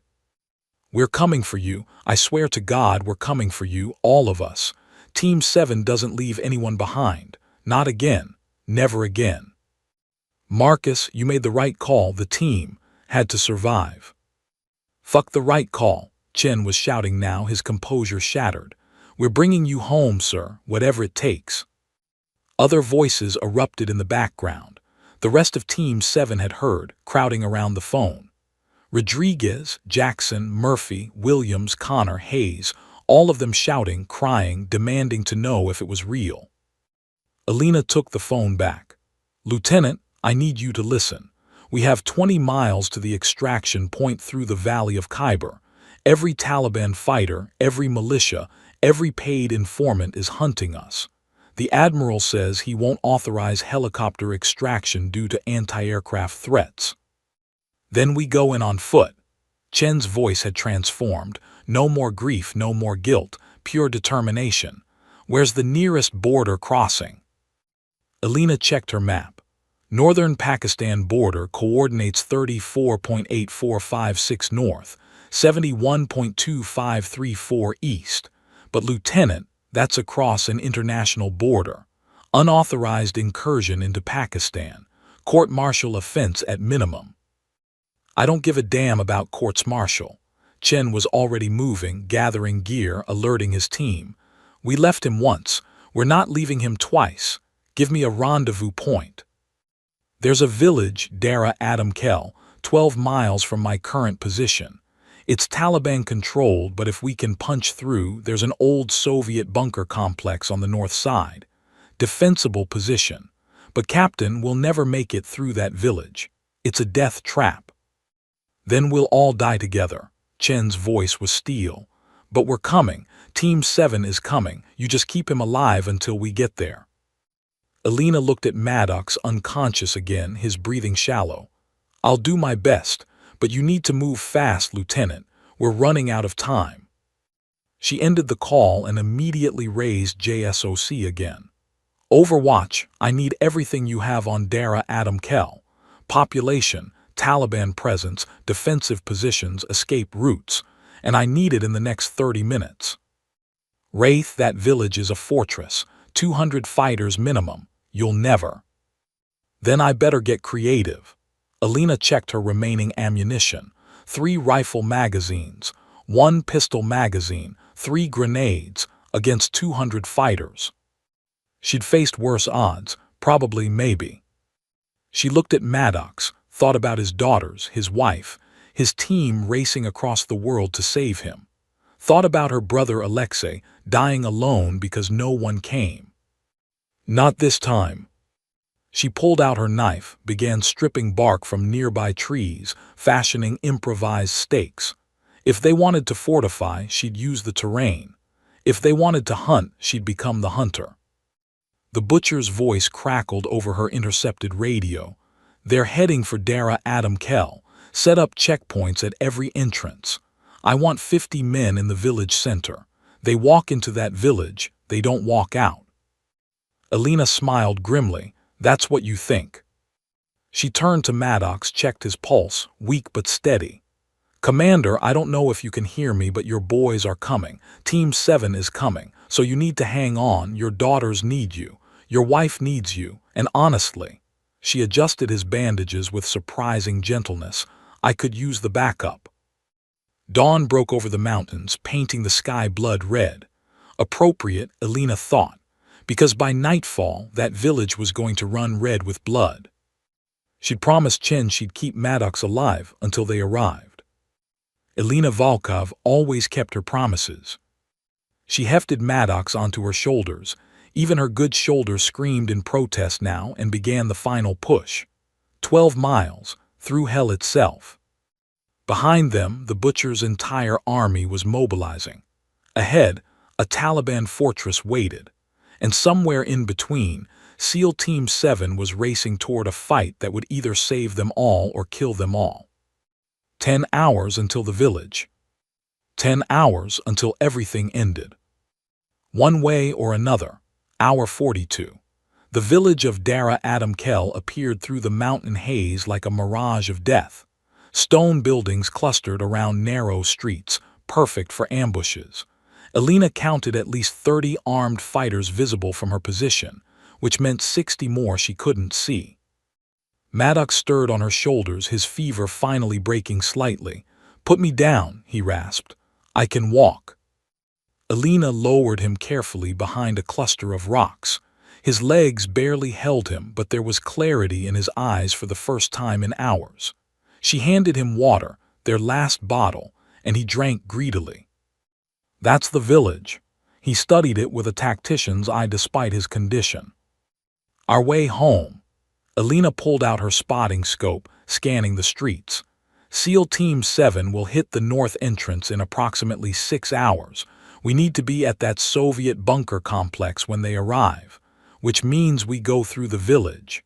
"We're coming for you. I swear to God we're coming for you, all of us. Team 7 doesn't leave anyone behind. Not again. Never again." Marcus, you made the right call. The team had to survive. Fuck the right call, Chen was shouting now, his composure shattered. We're bringing you home, sir, whatever it takes. Other voices erupted in the background. The rest of Team 7 had heard, crowding around the phone. Rodriguez, Jackson, Murphy, Williams, Connor, Hayes, all of them shouting, crying, demanding to know if it was real. Alina took the phone back. Lieutenant, I need you to listen. We have 20 miles to the extraction point through the Valley of Khyber. Every Taliban fighter, every militia, every paid informant is hunting us. The Admiral says he won't authorize helicopter extraction due to anti-aircraft threats. Then we go in on foot. Chen's voice had transformed. No more grief, no more guilt, pure determination. Where's the nearest border crossing? Alina checked her map. Northern Pakistan border coordinates 34.8456 north, 71.2534 east. But Lieutenant, that's across an international border. Unauthorized incursion into Pakistan. Court-martial offense at minimum. I don't give a damn about courts-martial. Chen was already moving, gathering gear, alerting his team. We left him once. We're not leaving him twice. Give me a rendezvous point. There's a village, Dara Adam Kel, 12 miles from my current position. It's Taliban-controlled, but if we can punch through, there's an old Soviet bunker complex on the north side. Defensible position. But Captain, we'll never make it through that village. It's a death trap. Then we'll all die together. Chen's voice was steel. But we're coming. Team 7 is coming. You just keep him alive until we get there. Alina looked at Maddox, unconscious again, his breathing shallow. I'll do my best, but you need to move fast, Lieutenant. We're running out of time. She ended the call and immediately raised JSOC again. Overwatch, I need everything you have on Dara Adam Kel. Population, Taliban presence, defensive positions, escape routes. And I need it in the next 30 minutes. Wraith, that village is a fortress. 200 fighters minimum. You'll never. Then I better get creative. Alina checked her remaining ammunition. 3 rifle magazines, 1 pistol magazine, 3 grenades, against 200 fighters. She'd faced worse odds, probably, maybe. She looked at Maddox, thought about his daughters, his wife, his team racing across the world to save him. Thought about her brother Alexei, dying alone because no one came. Not this time. She pulled out her knife, began stripping bark from nearby trees, fashioning improvised stakes. If they wanted to fortify, she'd use the terrain. If they wanted to hunt, she'd become the hunter. The butcher's voice crackled over her intercepted radio. They're heading for Dara Adam Kel. Set up checkpoints at every entrance. I want 50 men in the village center. They walk into that village, they don't walk out. Alina smiled grimly. That's what you think. She turned to Maddox, checked his pulse, weak but steady. Commander, I don't know if you can hear me, but your boys are coming. Team 7 is coming, so you need to hang on. Your daughters need you. Your wife needs you. And honestly, she adjusted his bandages with surprising gentleness. I could use the backup. Dawn broke over the mountains, painting the sky blood red. Appropriate, Alina thought, because by nightfall, that village was going to run red with blood. She'd promised Chen she'd keep Maddox alive until they arrived. Alina Volkov always kept her promises. She hefted Maddox onto her shoulders. Even her good shoulder screamed in protest now and began the final push. 12 miles, through hell itself. Behind them, the butcher's entire army was mobilizing. Ahead, a Taliban fortress waited. And somewhere in between, SEAL Team 7 was racing toward a fight that would either save them all or kill them all. 10 hours until the village. 10 hours until everything ended. One way or another. Hour 42. The village of Dara Adam Kel appeared through the mountain haze like a mirage of death. Stone buildings clustered around narrow streets, perfect for ambushes. Alina counted at least 30 armed fighters visible from her position, which meant 60 more she couldn't see. Maddox stirred on her shoulders, his fever finally breaking slightly. "Put me down," he rasped. "I can walk." Alina lowered him carefully behind a cluster of rocks. His legs barely held him, but there was clarity in his eyes for the first time in hours. She handed him water, their last bottle, and he drank greedily. "That's the village." He studied it with a tactician's eye despite his condition. "Our way home." Alina pulled out her spotting scope, scanning the streets. "SEAL Team 7 will hit the north entrance in approximately 6 hours. We need to be at that Soviet bunker complex when they arrive, which means we go through the village."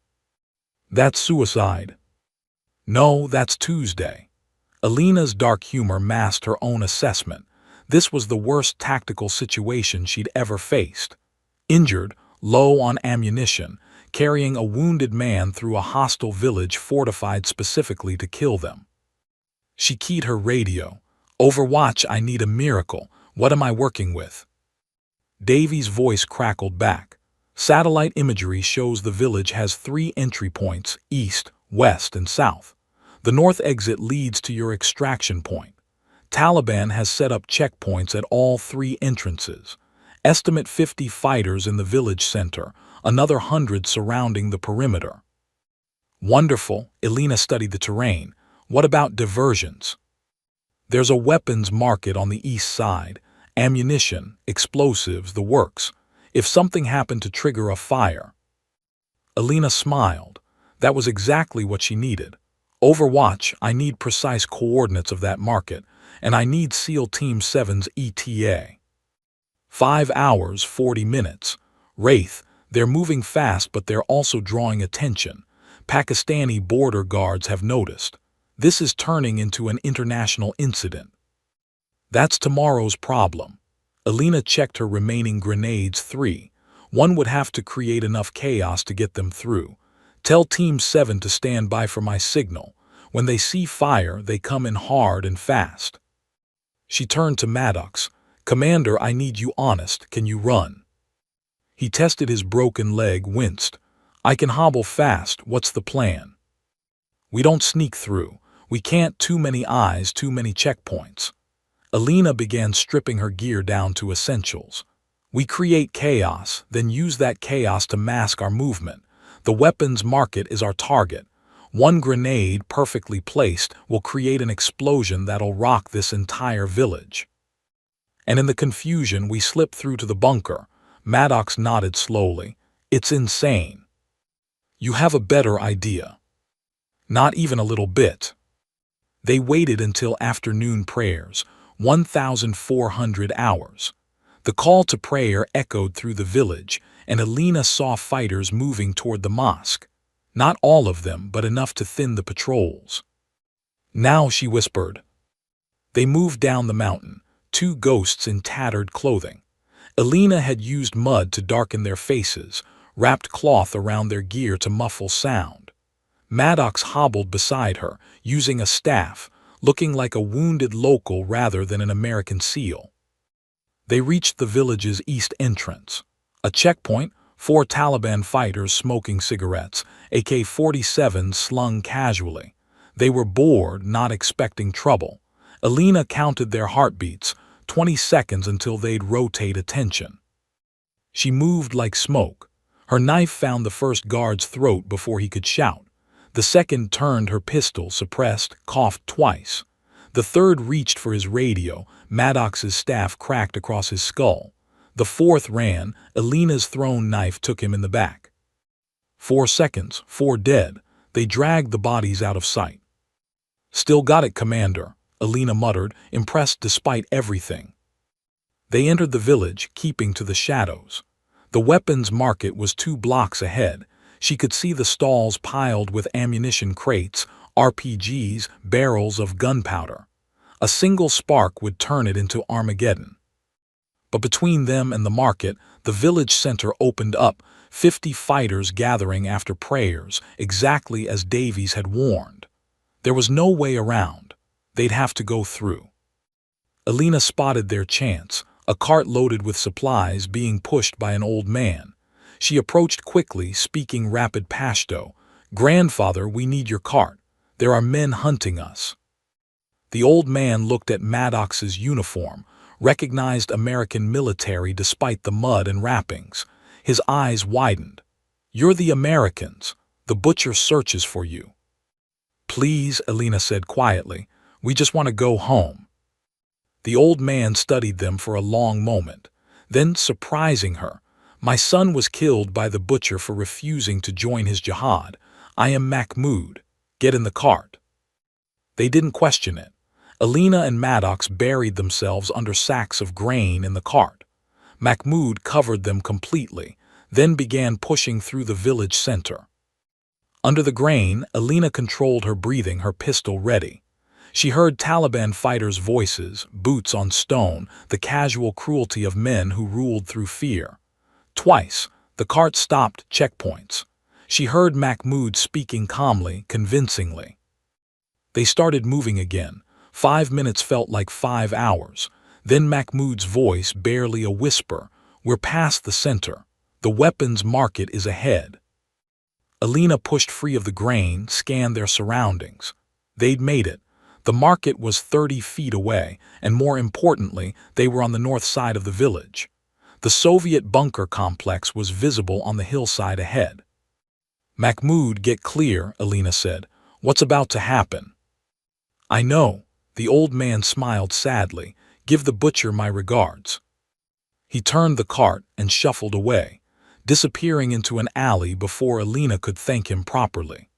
"That's suicide." "No, that's Tuesday." Alina's dark humor masked her own assessment. This was the worst tactical situation she'd ever faced. Injured, low on ammunition, carrying a wounded man through a hostile village fortified specifically to kill them. She keyed her radio. "Overwatch, I need a miracle. What am I working with?" Davy's voice crackled back. "Satellite imagery shows the village has 3 entry points, east, west, and south. The north exit leads to your extraction point. Taliban has set up checkpoints at all 3 entrances. Estimate 50 fighters in the village center, another 100 surrounding the perimeter." "Wonderful." Alina studied the terrain. "What about diversions?" "There's a weapons market on the east side. Ammunition, explosives, the works. If something happened to trigger a fire." Alina smiled. That was exactly what she needed. "Overwatch, I need precise coordinates of that market, and I need SEAL Team 7's ETA. 5 hours, 40 minutes. Wraith, they're moving fast, but they're also drawing attention. Pakistani border guards have noticed. This is turning into an international incident." "That's tomorrow's problem." Alina checked her remaining grenades. 3. One would have to create enough chaos to get them through. "Tell Team 7 to stand by for my signal. When they see fire, they come in hard and fast." She turned to Maddox. "Commander, I need you honest. Can you run?" He tested his broken leg, winced. "I can hobble fast. What's the plan?" "We don't sneak through. We can't. Too many eyes, too many checkpoints." Alina began stripping her gear down to essentials. "We create chaos, then use that chaos to mask our movement. The weapons market is our target. One grenade, perfectly placed, will create an explosion that'll rock this entire village. And in the confusion, we slip through to the bunker." Maddox nodded slowly. "It's insane." "You have a better idea." "Not even a little bit." They waited until afternoon prayers, 1,400 hours. The call to prayer echoed through the village, and Alina saw fighters moving toward the mosque. Not all of them, but enough to thin the patrols. "Now," she whispered. They moved down the mountain, 2 ghosts in tattered clothing. Alina had used mud to darken their faces, wrapped cloth around their gear to muffle sound. Maddox hobbled beside her, using a staff, looking like a wounded local rather than an American SEAL. They reached the village's east entrance. A checkpoint, 4 Taliban fighters smoking cigarettes, AK-47s slung casually. They were bored, not expecting trouble. Alina counted their heartbeats, 20 seconds until they'd rotate attention. She moved like smoke. Her knife found the first guard's throat before he could shout. The second turned her pistol, suppressed, coughed twice. The third reached for his radio. Maddox's staff cracked across his skull. The fourth ran. Alina's thrown knife took him in the back. 4 seconds, 4 dead. They dragged the bodies out of sight. "Still got it, Commander," Alina muttered, impressed despite everything. They entered the village, keeping to the shadows. The weapons market was 2 blocks ahead. She could see the stalls piled with ammunition crates, RPGs, barrels of gunpowder. A single spark would turn it into Armageddon. But between them and the market, the village center opened up, 50 fighters gathering after prayers, exactly as Davies had warned. There was no way around. They'd have to go through. Alina spotted their chance, a cart loaded with supplies being pushed by an old man. She approached quickly, speaking rapid Pashto. "Grandfather, we need your cart. There are men hunting us." The old man looked at Maddox's uniform, recognized American military despite the mud and wrappings. His eyes widened. "You're the Americans. The butcher searches for you." "Please," Alina said quietly, "we just want to go home." The old man studied them for a long moment. Then, surprising her, "My son was killed by the butcher for refusing to join his jihad. I am Mahmoud. Get in the cart." They didn't question it. Alina and Maddox buried themselves under sacks of grain in the cart. Mahmoud covered them completely, then began pushing through the village center. Under the grain, Alina controlled her breathing, her pistol ready. She heard Taliban fighters' voices, boots on stone, the casual cruelty of men who ruled through fear. Twice, the cart stopped checkpoints. She heard Mahmoud speaking calmly, convincingly. They started moving again. 5 minutes felt like 5 hours. Then Mahmoud's voice, barely a whisper, "We're past the center. The weapons market is ahead." Alina pushed free of the grain, scanned their surroundings. They'd made it. The market was 30 feet away, and more importantly, they were on the north side of the village. The Soviet bunker complex was visible on the hillside ahead. "Mahmoud, get clear," Alina said. "What's about to happen?" "I know." The old man smiled sadly. "Give the butcher my regards." He turned the cart and shuffled away, disappearing into an alley before Alina could thank him properly.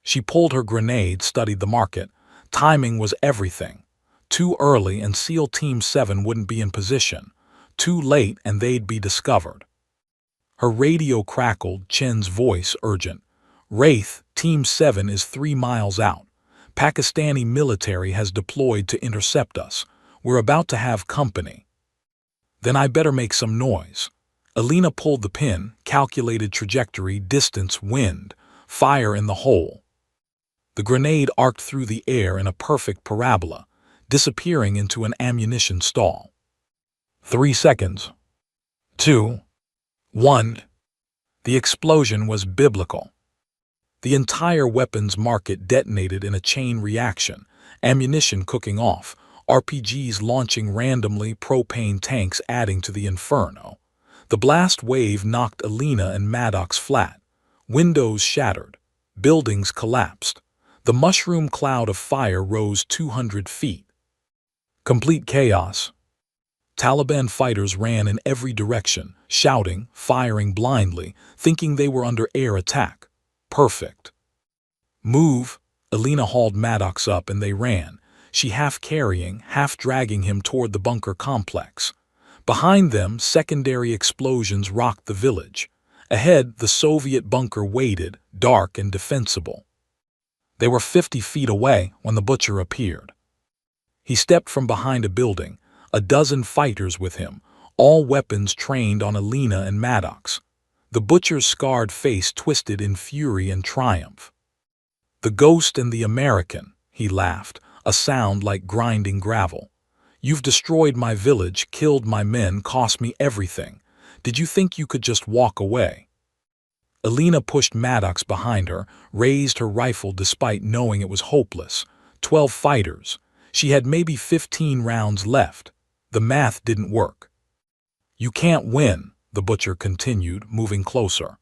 She pulled her grenade, studied the market. Timing was everything. Too early and SEAL Team 7 wouldn't be in position. Too late and they'd be discovered. Her radio crackled, Chen's voice urgent. "Wraith, Team 7 is 3 miles out. Pakistani military has deployed to intercept us. We're about to have company." "Then I better make some noise." Alina pulled the pin, calculated trajectory, distance, wind, fire in the hole. The grenade arced through the air in a perfect parabola, disappearing into an ammunition stall. 3 seconds. 2. 1. The explosion was biblical. The entire weapons market detonated in a chain reaction, ammunition cooking off, RPGs launching randomly, propane tanks adding to the inferno. The blast wave knocked Alina and Maddox flat. Windows shattered. Buildings collapsed. The mushroom cloud of fire rose 200 feet. Complete chaos. Taliban fighters ran in every direction, shouting, firing blindly, thinking they were under air attack. Perfect. "Move!" Alina hauled Maddox up and they ran, she half carrying, half dragging him toward the bunker complex. Behind them, secondary explosions rocked the village. Ahead, the Soviet bunker waited, dark and defensible. They were 50 feet away when the butcher appeared. He stepped from behind a building, a dozen fighters with him, all weapons trained on Alina and Maddox. The butcher's scarred face twisted in fury and triumph. "The ghost and the American," he laughed, a sound like grinding gravel. "You've destroyed my village, killed my men, cost me everything. Did you think you could just walk away?" Alina pushed Maddox behind her, raised her rifle despite knowing it was hopeless. 12 fighters. She had maybe 15 rounds left. The math didn't work. "You can't win," the butcher continued, moving closer.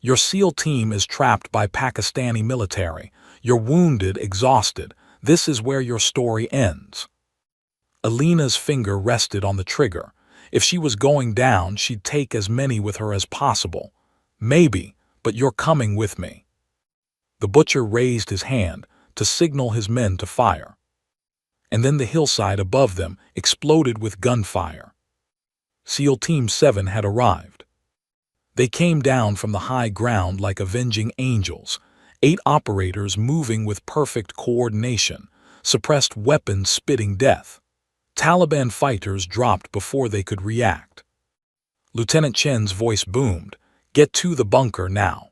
"Your SEAL team is trapped by Pakistani military. You're wounded, exhausted. This is where your story ends." Alina's finger rested on the trigger. If she was going down, she'd take as many with her as possible. "Maybe, but you're coming with me." The butcher raised his hand to signal his men to fire. And then the hillside above them exploded with gunfire. SEAL Team 7 had arrived. They came down from the high ground like avenging angels, 8 operators moving with perfect coordination, suppressed weapons spitting death. Taliban fighters dropped before they could react. Lieutenant Chen's voice boomed, "Get to the bunker now."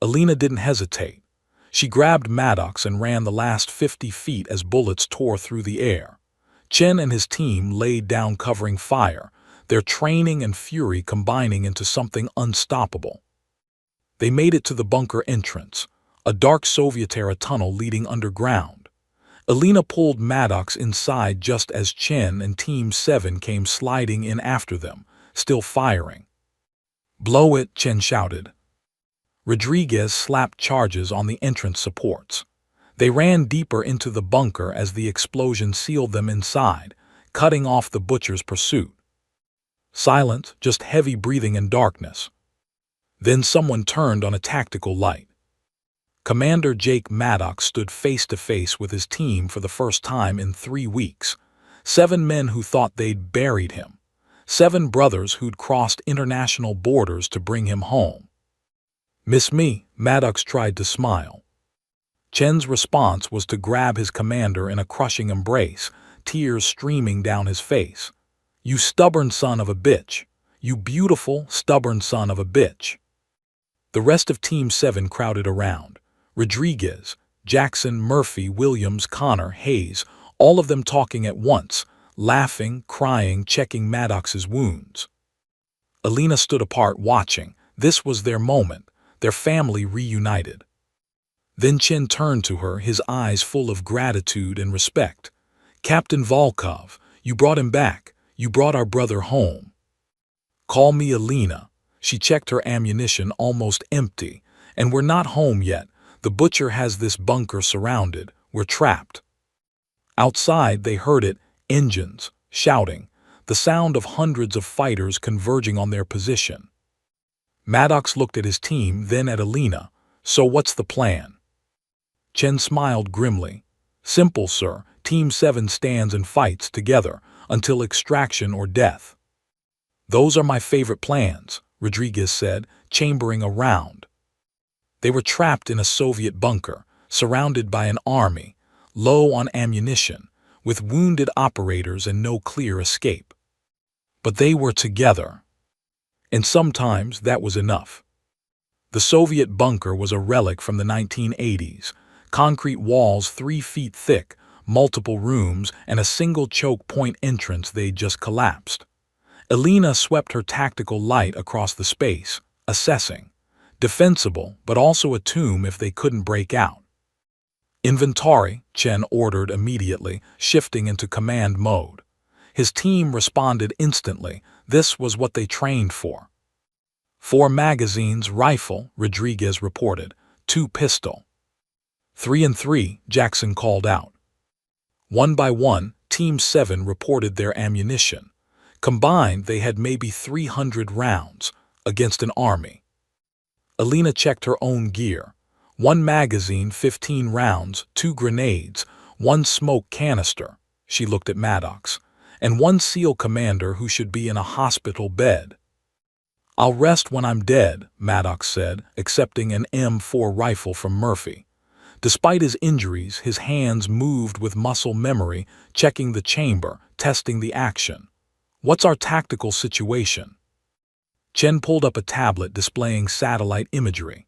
Alina didn't hesitate. She grabbed Maddox and ran the last 50 feet as bullets tore through the air. Chen and his team laid down covering fire, their training and fury combining into something unstoppable. They made it to the bunker entrance, a dark Soviet-era tunnel leading underground. Alina pulled Maddox inside just as Chen and Team 7 came sliding in after them, still firing. "Blow it," Chen shouted. Rodriguez slapped charges on the entrance supports. They ran deeper into the bunker as the explosion sealed them inside, cutting off the butcher's pursuit. Silent, just heavy breathing and darkness. Then someone turned on a tactical light. Commander Jake Maddox stood face to face with his team for the first time in 3 weeks. 7 men who thought they'd buried him. 7 brothers who'd crossed international borders to bring him home. "Miss me?" Maddox tried to smile. Chen's response was to grab his commander in a crushing embrace, tears streaming down his face. "You stubborn son of a bitch. You beautiful, stubborn son of a bitch." The rest of Team 7 crowded around. Rodriguez, Jackson, Murphy, Williams, Connor, Hayes, all of them talking at once, laughing, crying, checking Maddox's wounds. Alina stood apart watching. This was their moment, their family reunited. Then Chen turned to her, his eyes full of gratitude and respect. "Captain Volkov, you brought him back. You brought our brother home." "Call me Alina." She checked her ammunition, almost empty. "And we're not home yet. The butcher has this bunker surrounded. We're trapped." Outside, they heard it, engines, shouting, the sound of hundreds of fighters converging on their position. Maddox looked at his team, then at Alina. "So what's the plan?" Chen smiled grimly. "Simple, sir. Team 7 stands and fights together until extraction or death." "Those are my favorite plans," Rodriguez said, chambering a round. They were trapped in a Soviet bunker, surrounded by an army, low on ammunition, with wounded operators and no clear escape. But they were together. And sometimes that was enough. The Soviet bunker was a relic from the 1980s, concrete walls 3 feet thick, multiple rooms, and a single choke point entrance they'd just collapsed. Alina swept her tactical light across the space, assessing. Defensible, but also a tomb if they couldn't break out. "Inventory," Chen ordered immediately, shifting into command mode. His team responded instantly. This was what they trained for. 4 magazines, rifle, Rodriguez reported. 2 pistol. 3 and 3, Jackson called out. One by one, Team 7 reported their ammunition. Combined, they had maybe 300 rounds against an army. Alina checked her own gear. 1 magazine, 15 rounds, 2 grenades, 1 smoke canister. She looked at Maddox. And 1 SEAL commander who should be in a hospital bed. "I'll rest when I'm dead," Maddox said, accepting an M4 rifle from Murphy. Despite his injuries, his hands moved with muscle memory, checking the chamber, testing the action. "What's our tactical situation?" Chen pulled up a tablet displaying satellite imagery.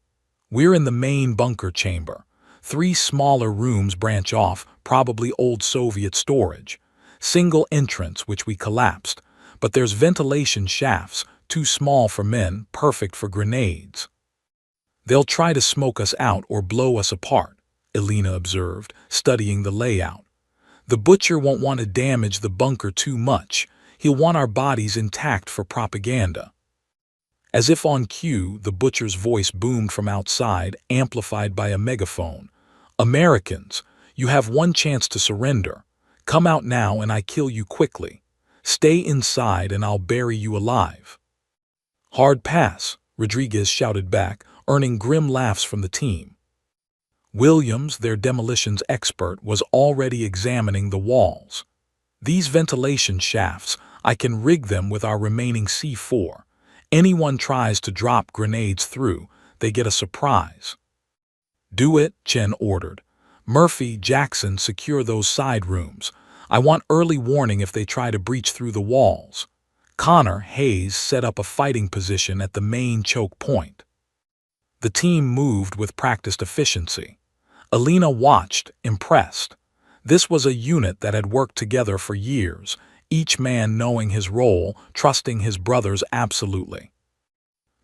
"We're in the main bunker chamber. 3 smaller rooms branch off, probably old Soviet storage. Single entrance, which we collapsed. But there's ventilation shafts, too small for men, perfect for grenades." "They'll try to smoke us out or blow us apart," Alina observed, studying the layout. "The butcher won't want to damage the bunker too much. He'll want our bodies intact for propaganda." As if on cue, the butcher's voice boomed from outside, amplified by a megaphone. "Americans, you have 1 chance to surrender. Come out now and I kill you quickly. Stay inside and I'll bury you alive." "Hard pass," Rodriguez shouted back, earning grim laughs from the team. Williams, their demolitions expert, was already examining the walls. "These ventilation shafts, I can rig them with our remaining C4. Anyone tries to drop grenades through, they get a surprise." "Do it," Chen ordered. "Murphy, Jackson, secure those side rooms. I want early warning if they try to breach through the walls." Connor, Hayes set up a fighting position at the main choke point. The team moved with practiced efficiency. Alina watched, impressed. This was a unit that had worked together for years, each man knowing his role, trusting his brothers absolutely.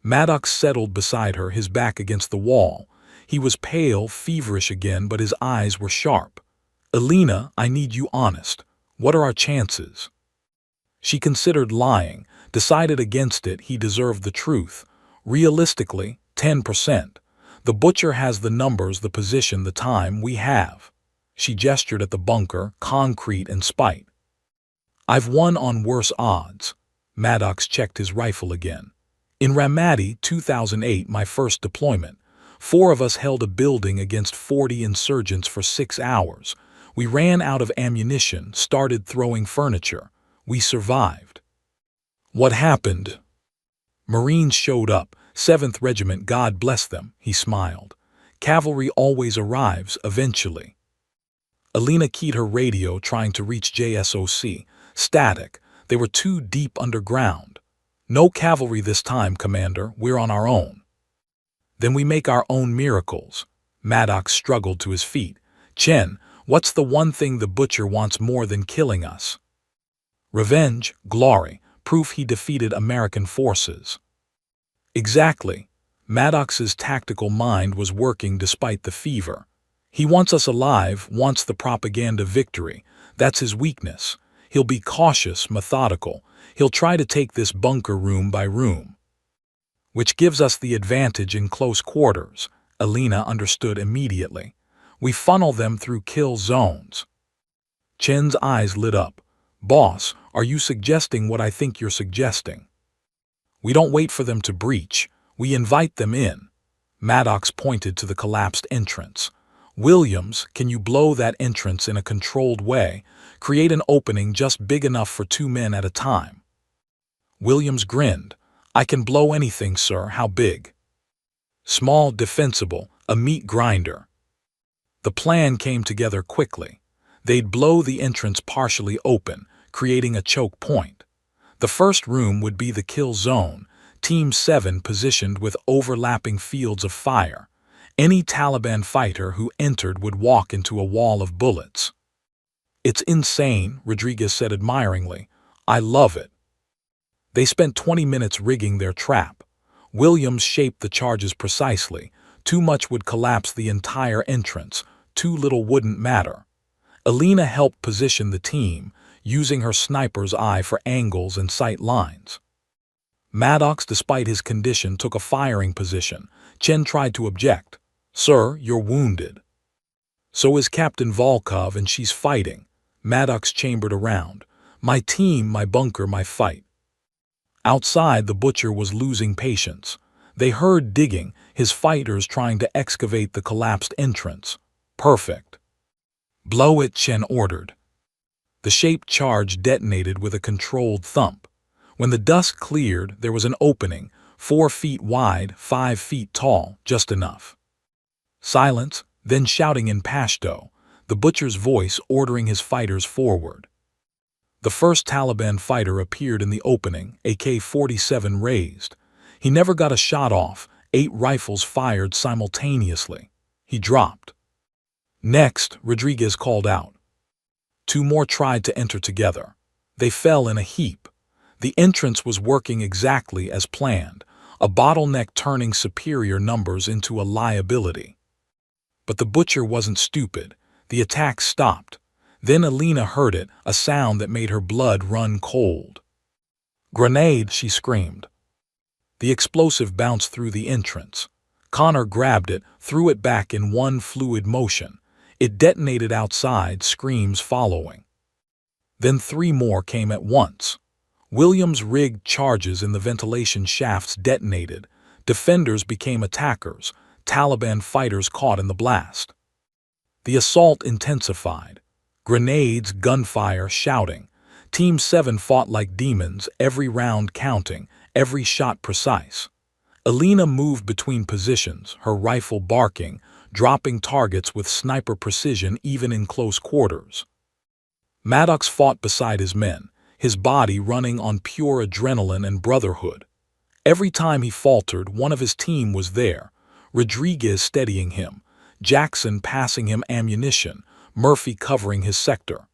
Maddox settled beside her, his back against the wall. He was pale, feverish again, but his eyes were sharp. "Alina, I need you honest. What are our chances?" She considered lying, decided against it. He deserved the truth. Realistically, 10%. The butcher has the numbers, the position, the time. We have. She gestured at the bunker, concrete and spite. "I've won on worse odds." Maddox checked his rifle again. "In Ramadi, 2008, my first deployment. 4 of us held a building against 40 insurgents for 6 hours. We ran out of ammunition, started throwing furniture. We survived." "What happened?" "Marines showed up, 7th Regiment, God bless them," he smiled. "Cavalry always arrives, eventually." Alina keyed her radio, trying to reach JSOC. Static. They were too deep underground. "No cavalry this time, Commander. We're on our own." "Then we make our own miracles." Maddox struggled to his feet. "Chen, what's the one thing the butcher wants more than killing us?" "Revenge, glory, proof he defeated American forces." "Exactly." Maddox's tactical mind was working despite the fever. "He wants us alive, wants the propaganda victory. That's his weakness. He'll be cautious, methodical. He'll try to take this bunker room by room, which gives us the advantage in close quarters." Alina understood immediately. "We funnel them through kill zones." Chen's eyes lit up. "Boss, are you suggesting what I think you're suggesting?" "We don't wait for them to breach. We invite them in." Maddox pointed to the collapsed entrance. "Williams, can you blow that entrance in a controlled way? Create an opening just big enough for 2 men at a time." Williams grinned. "I can blow anything, sir. How big?" "Small, defensible, a meat grinder." The plan came together quickly. They'd blow the entrance partially open, creating a choke point. The first room would be the kill zone, Team 7 positioned with overlapping fields of fire. Any Taliban fighter who entered would walk into a wall of bullets. "It's insane," Rodriguez said admiringly. "I love it." They spent 20 minutes rigging their trap. Williams shaped the charges precisely. Too much would collapse the entire entrance. Too little wouldn't matter. Alina helped position the team, using her sniper's eye for angles and sight lines. Maddox, despite his condition, took a firing position. Chen tried to object. "Sir, you're wounded." "So is Captain Volkov, and she's fighting." Maddox chambered around. "My team, my bunker, my fight." Outside, the butcher was losing patience. They heard digging, his fighters trying to excavate the collapsed entrance. "Perfect." "Blow it," Chen ordered. The shaped charge detonated with a controlled thump. When the dust cleared, there was an opening, 4 feet wide, 5 feet tall, just enough. Silence, then shouting in Pashto, the butcher's voice ordering his fighters forward. The first Taliban fighter appeared in the opening, AK-47 raised. He never got a shot off, 8 rifles fired simultaneously. He dropped. "Next," Rodriguez called out. 2 more tried to enter together. They fell in a heap. The entrance was working exactly as planned, a bottleneck turning superior numbers into a liability. But the butcher wasn't stupid. The attack stopped. Then Alina heard it, a sound that made her blood run cold. "Grenade!" she screamed. The explosive bounced through the entrance. Connor grabbed it, threw it back in one fluid motion. It detonated outside, screams following. Then 3 more came at once. Williams rigged charges in the ventilation shafts detonated. Defenders became attackers. Taliban fighters caught in the blast. The assault intensified. Grenades, gunfire, shouting. Team 7 fought like demons, every round counting, every shot precise. Alina moved between positions, her rifle barking, dropping targets with sniper precision even in close quarters. Maddox fought beside his men, his body running on pure adrenaline and brotherhood. Every time he faltered, one of his team was there, Rodriguez steadying him, Jackson passing him ammunition, Murphy covering his sector.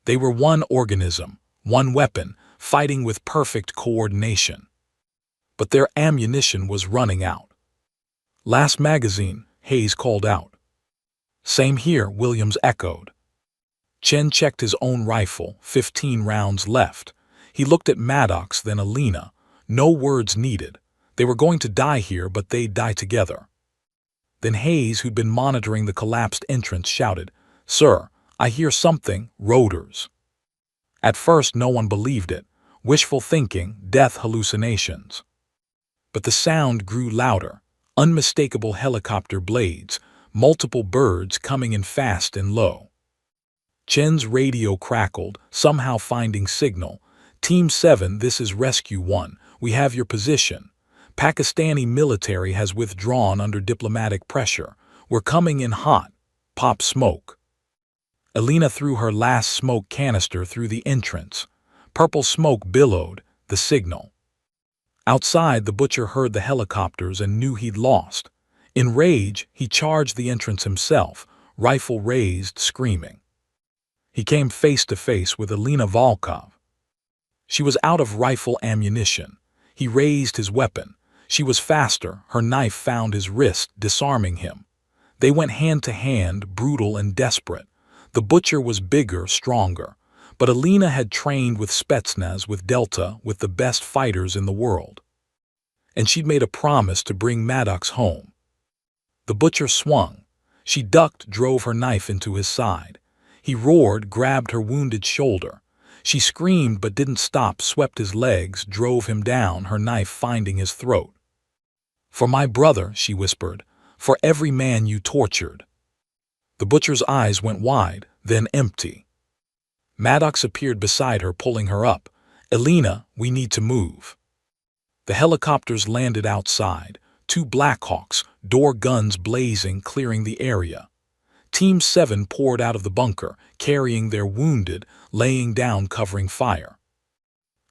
They were one organism, one weapon, fighting with perfect coordination. but their ammunition was running out. "Last magazine," Hayes called out. "Same here," Williams echoed. Chen checked his own rifle, 15 rounds left. He looked at Maddox, then Alina. No words needed. They were going to die here, but they'd die together. Then Hayes, who'd been monitoring the collapsed entrance, shouted, "Sir, I hear something, rotors." At first, no one believed it. Wishful thinking, death hallucinations. But the sound grew louder. Unmistakable helicopter blades, multiple birds coming in fast and low. Chen's radio crackled, somehow finding signal. "Team 7, this is Rescue 1. We have your position. Pakistani military has withdrawn under diplomatic pressure. We're coming in hot." Pop smoke. Alina threw her last smoke canister through the entrance. Purple smoke billowed, the signal. Outside, the butcher heard the helicopters and knew he'd lost. In rage, he charged the entrance himself, rifle raised, screaming. He came face to face with Alina Volkov. She was out of rifle ammunition. He raised his weapon. She was faster. Her knife found his wrist, disarming him. They went hand to hand, brutal and desperate. The butcher was bigger, stronger. But Alina had trained with Spetsnaz, with Delta, with the best fighters in the world. And she'd made a promise to bring Maddox home. The butcher swung. She ducked, drove her knife into his side. He roared, grabbed her wounded shoulder. She screamed but didn't stop, swept his legs, drove him down, her knife finding his throat. "For my brother," she whispered, "for every man you tortured." The butcher's eyes went wide, then empty. Maddox appeared beside her, pulling her up. "Alina, we need to move." The helicopters landed outside, 2 Blackhawks, door guns blazing, clearing the area. Team 7 poured out of the bunker, carrying their wounded, laying down, covering fire.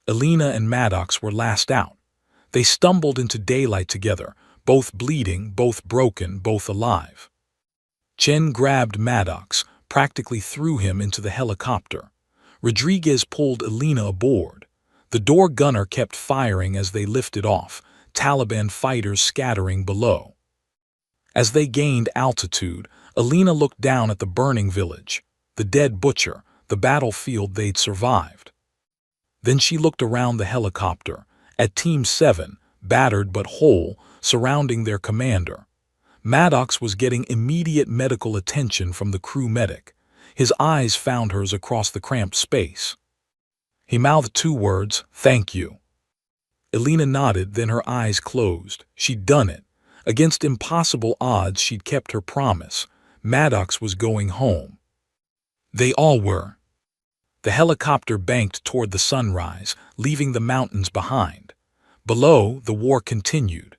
Alina and Maddox were last out. They stumbled into daylight together, both bleeding, both broken, both alive. Chen grabbed Maddox, practically threw him into the helicopter. Rodriguez pulled Alina aboard. The door gunner kept firing as they lifted off, Taliban fighters scattering below. As they gained altitude, Alina looked down at the burning village, the dead butcher, the battlefield they'd survived. Then she looked around the helicopter, at Team 7, battered but whole, surrounding their commander. Maddox was getting immediate medical attention from the crew medic. His eyes found hers across the cramped space. He mouthed 2 words, "Thank you." Alina nodded, then her eyes closed. She'd done it. Against impossible odds, she'd kept her promise. Maddox was going home. They all were. The helicopter banked toward the sunrise, leaving the mountains behind. Below, the war continued.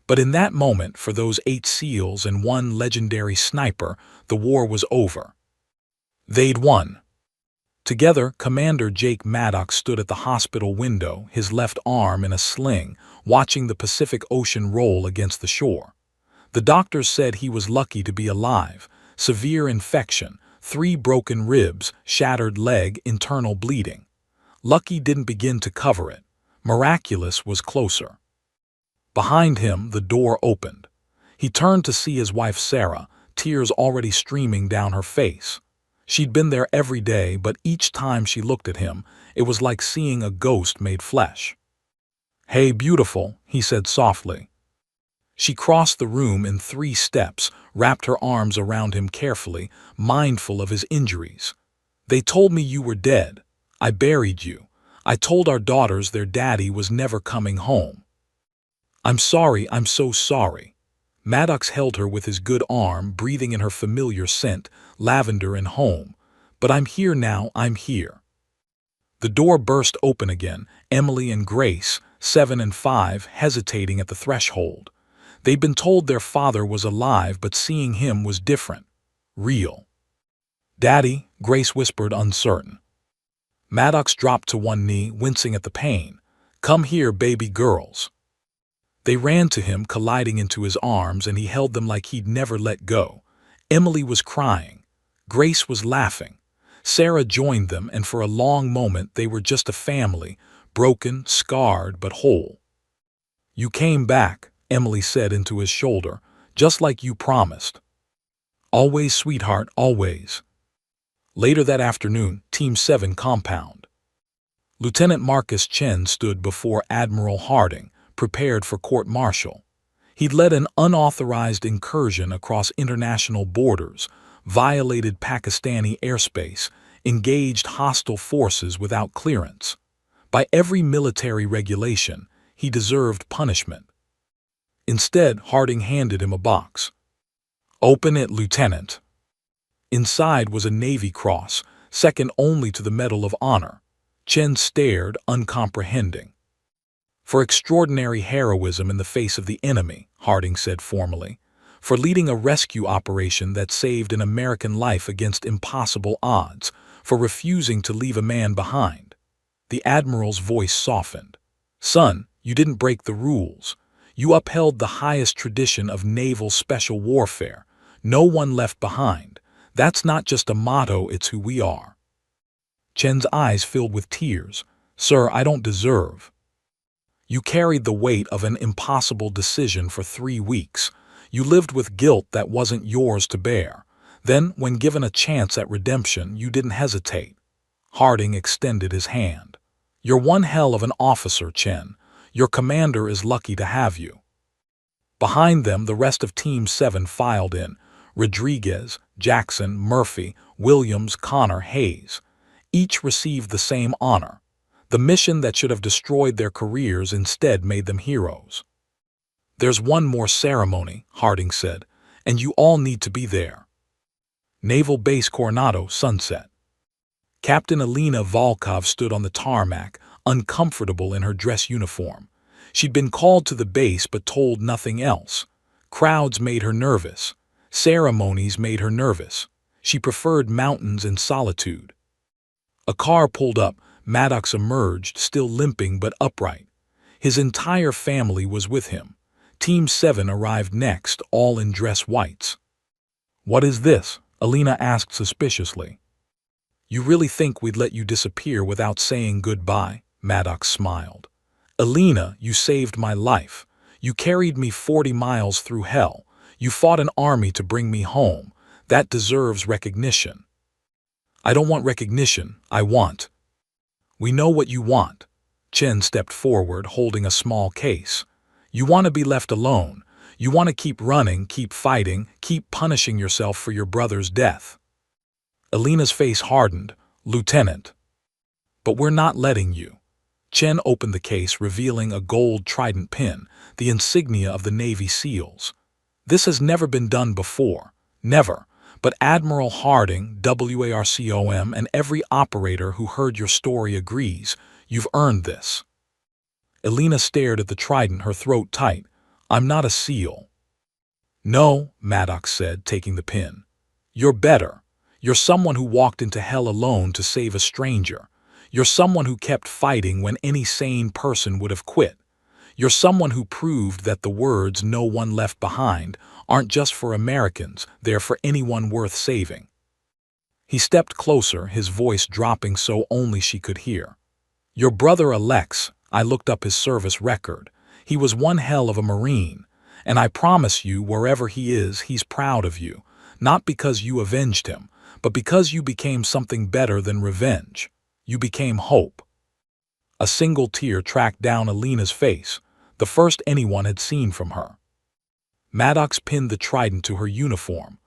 But in that moment, for those 8 SEALs and 1 legendary sniper, the war was over. They'd won. Together, Commander Jake Maddox stood at the hospital window, his left arm in a sling, watching the Pacific Ocean roll against the shore. The doctors said he was lucky to be alive. Severe infection, 3 broken ribs, shattered leg, internal bleeding. Lucky didn't begin to cover it. Miraculous was closer. Behind him, the door opened. He turned to see his wife Sarah, tears already streaming down her face. She'd been there every day, but each time she looked at him, it was like seeing a ghost made flesh. "Hey, beautiful," he said softly. She crossed the room in 3 steps, wrapped her arms around him carefully, mindful of his injuries. "They told me you were dead. I buried you. I told our daughters their daddy was never coming home." "I'm sorry, I'm so sorry." Maddox held her with his good arm, breathing in her familiar scent, lavender and home. "But I'm here now, I'm here." The door burst open again, Emily and Grace, 7 and 5, hesitating at the threshold. They'd been told their father was alive, but seeing him was different. Real. "Daddy," Grace whispered, uncertain. Maddox dropped to one knee, wincing at the pain. "Come here, baby girls." They ran to him, colliding into his arms, and he held them like he'd never let go. Emily was crying. Grace was laughing. Sarah joined them, and for a long moment they were just a family, broken, scarred, but whole. You came back, Emily said into his shoulder, just like you promised. Always, sweetheart, always. Later that afternoon, Team 7 compound. Lieutenant Marcus Chen stood before Admiral Harding, prepared for court-martial. He'd led an unauthorized incursion across international borders, violated Pakistani airspace, engaged hostile forces without clearance. By every military regulation, he deserved punishment. Instead, Harding handed him a box. "Open it, Lieutenant." Inside was a Navy Cross, second only to the Medal of Honor. Chen stared, uncomprehending. "For extraordinary heroism in the face of the enemy," Harding said formally. "For leading a rescue operation that saved an American life against impossible odds. For refusing to leave a man behind." The Admiral's voice softened. "Son, you didn't break the rules. You upheld the highest tradition of naval special warfare. No one left behind. That's not just a motto, it's who we are." Chen's eyes filled with tears. "Sir, I don't deserve." "You carried the weight of an impossible decision for 3 weeks. You lived with guilt that wasn't yours to bear. Then, when given a chance at redemption, you didn't hesitate." Harding extended his hand. "You're one hell of an officer, Chen. Your commander is lucky to have you." Behind them, the rest of Team 7 filed in. Rodriguez, Jackson, Murphy, Williams, Connor, Hayes. Each received the same honor. The mission that should have destroyed their careers instead made them heroes. "There's one more ceremony," Harding said, "and you all need to be there." Naval Base Coronado, sunset. Captain Alina Volkov stood on the tarmac, uncomfortable in her dress uniform. She'd been called to the base but told nothing else. Crowds made her nervous. Ceremonies made her nervous. She preferred mountains and solitude. A car pulled up. Maddox emerged, still limping but upright. His entire family was with him. Team 7 arrived next, all in dress whites. "What is this?" Alina asked suspiciously. "You really think we'd let you disappear without saying goodbye?" Maddox smiled. "Alina, you saved my life. You carried me 40 miles through hell. You fought an army to bring me home. That deserves recognition." "I don't want recognition, I want—" "We know what you want." Chen stepped forward, holding a small case. "You want to be left alone. You want to keep running, keep fighting, keep punishing yourself for your brother's death." Alina's face hardened. "Lieutenant." "But we're not letting you." Chen opened the case, revealing a gold trident pin, the insignia of the Navy SEALs. "This has never been done before. Never. But Admiral Harding, WARCOM, and every operator who heard your story agrees. You've earned this." Alina stared at the trident, her throat tight. "I'm not a SEAL." "No," Maddox said, taking the pin. "You're better. You're someone who walked into hell alone to save a stranger. You're someone who kept fighting when any sane person would have quit. You're someone who proved that the words 'no one left behind' aren't just for Americans, they're for anyone worth saving." He stepped closer, his voice dropping so only she could hear. "Your brother Alex, I looked up his service record. He was one hell of a Marine. And I promise you, wherever he is, he's proud of you. Not because you avenged him, but because you became something better than revenge. You became hope." A single tear tracked down Alina's face, the first anyone had seen from her. Maddox pinned the trident to her uniform.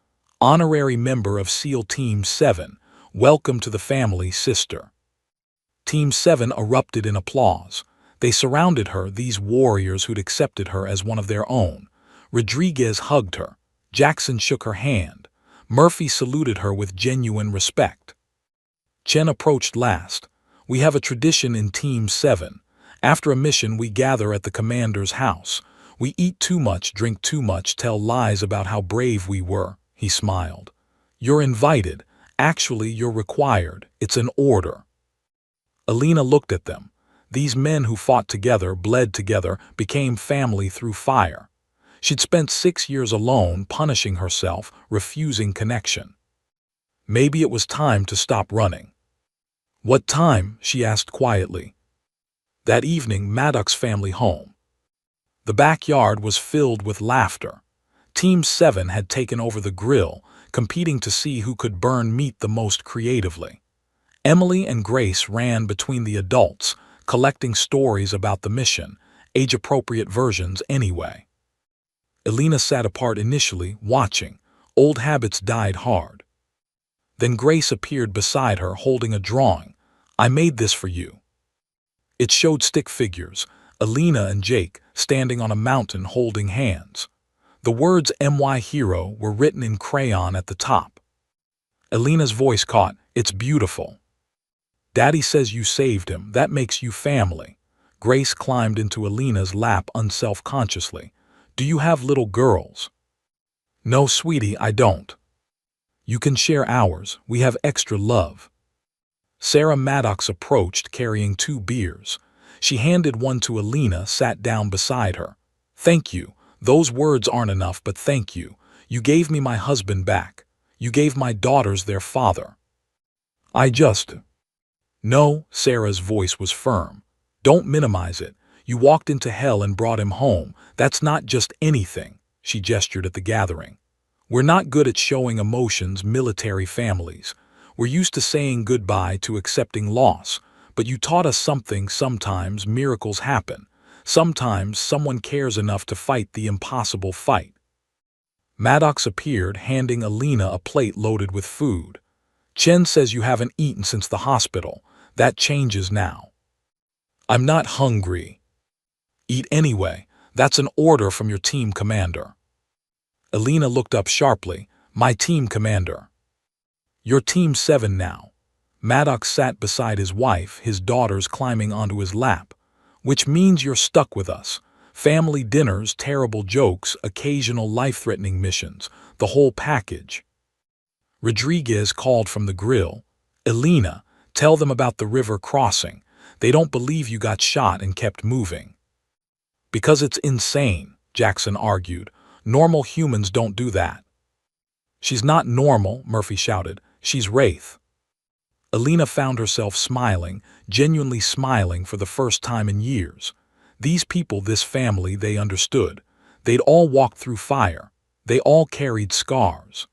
"Honorary member of SEAL Team 7, welcome to the family, sister." Team 7 erupted in applause. They surrounded her, these warriors who'd accepted her as one of their own. Rodriguez hugged her. Jackson shook her hand. Murphy saluted her with genuine respect. Chen approached last. "We have a tradition in Team 7. After a mission, we gather at the commander's house. We eat too much, drink too much, tell lies about how brave we were." He smiled. "You're invited. Actually, you're required. It's an order." Alina looked at them. These men who fought together, bled together, became family through fire. She'd spent 6 years alone, punishing herself, refusing connection. Maybe it was time to stop running. "What time?" she asked quietly. That evening, Maddox's family home. The backyard was filled with laughter. Team 7 had taken over the grill, competing to see who could burn meat the most creatively. Emily and Grace ran between the adults, collecting stories about the mission, age-appropriate versions anyway. Elena sat apart initially, watching. Old habits died hard. Then Grace appeared beside her, holding a drawing. "I made this for you." It showed stick figures, Elena and Jake, standing on a mountain holding hands. The words "MY Hero" were written in crayon at the top. Elena's voice caught, "It's beautiful." "Daddy says you saved him. That makes you family." Grace climbed into Elena's lap unself-consciously. "Do you have little girls?" "No, sweetie, I don't." "You can share ours. We have extra love." Sarah Maddox approached, carrying 2 beers. She handed one to Elena, sat down beside her. "Thank you. Those words aren't enough, but thank you. You gave me my husband back. You gave my daughters their father." "I just—" "No," Sarah's voice was firm. "Don't minimize it. You walked into hell and brought him home. That's not just anything." She gestured at the gathering. "We're not good at showing emotions, military families. We're used to saying goodbye, to accepting loss. But you taught us something. Sometimes miracles happen. Sometimes someone cares enough to fight the impossible fight." Maddox appeared, handing Elena a plate loaded with food. "Chen says you haven't eaten since the hospital. That changes now." "I'm not hungry." "Eat anyway. That's an order from your team commander." Elena looked up sharply. "My team commander?" "You're Team 7 now." Maddox sat beside his wife, his daughters climbing onto his lap. "Which means you're stuck with us. Family dinners, terrible jokes, occasional life-threatening missions, the whole package." Rodriguez called from the grill. "Elena, tell them about the river crossing. They don't believe you got shot and kept moving." "Because it's insane," Jackson argued. "Normal humans don't do that." "She's not normal," Murphy shouted. "She's Wraith." Elena found herself smiling, genuinely smiling for the first time in years. These people, this family, they understood. They'd all walked through fire. They all carried scars.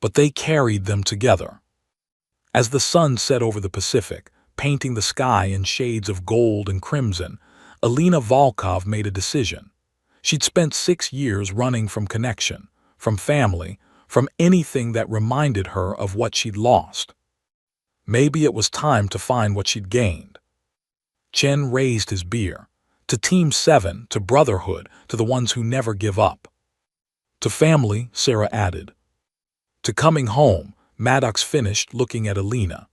But they carried them together. As the sun set over the Pacific, painting the sky in shades of gold and crimson, Elena Volkov made a decision. She'd spent 6 years running from connection, from family, from anything that reminded her of what she'd lost. Maybe it was time to find what she'd gained. Chen raised his beer. "To Team 7, to brotherhood, to the ones who never give up." "To family," Sarah added. "To coming home," Maddox finished, looking at Elena.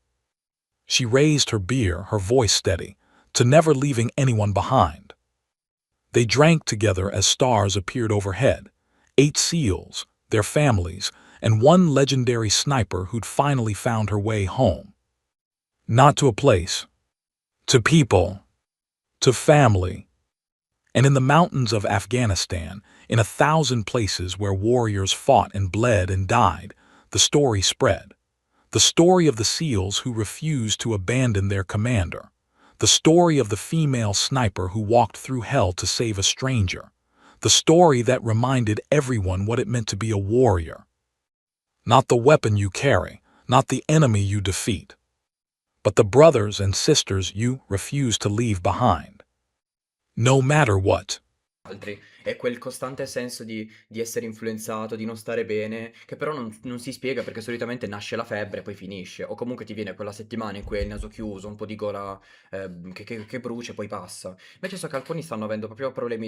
She raised her beer, her voice steady. "To never leaving anyone behind." They drank together as stars appeared overhead. 8 SEALs, their families, and one legendary sniper who'd finally found her way home. Not to a place. To people. To family. And in the mountains of Afghanistan, in 1,000 places where warriors fought and bled and died, the story spread. The story of the SEALs who refused to abandon their commander. The story of the female sniper who walked through hell to save a stranger. The story that reminded everyone what it meant to be a warrior. Not the weapon you carry, not the enemy you defeat, but the brothers and sisters you refuse to leave behind. No matter what. Altri. È quel costante senso di essere influenzato, di non stare bene, che però non si spiega perché solitamente nasce la febbre e poi finisce, o comunque ti viene quella settimana in cui hai il naso chiuso, un po' di gola che brucia e poi passa. Invece so che alcuni stanno avendo proprio problemi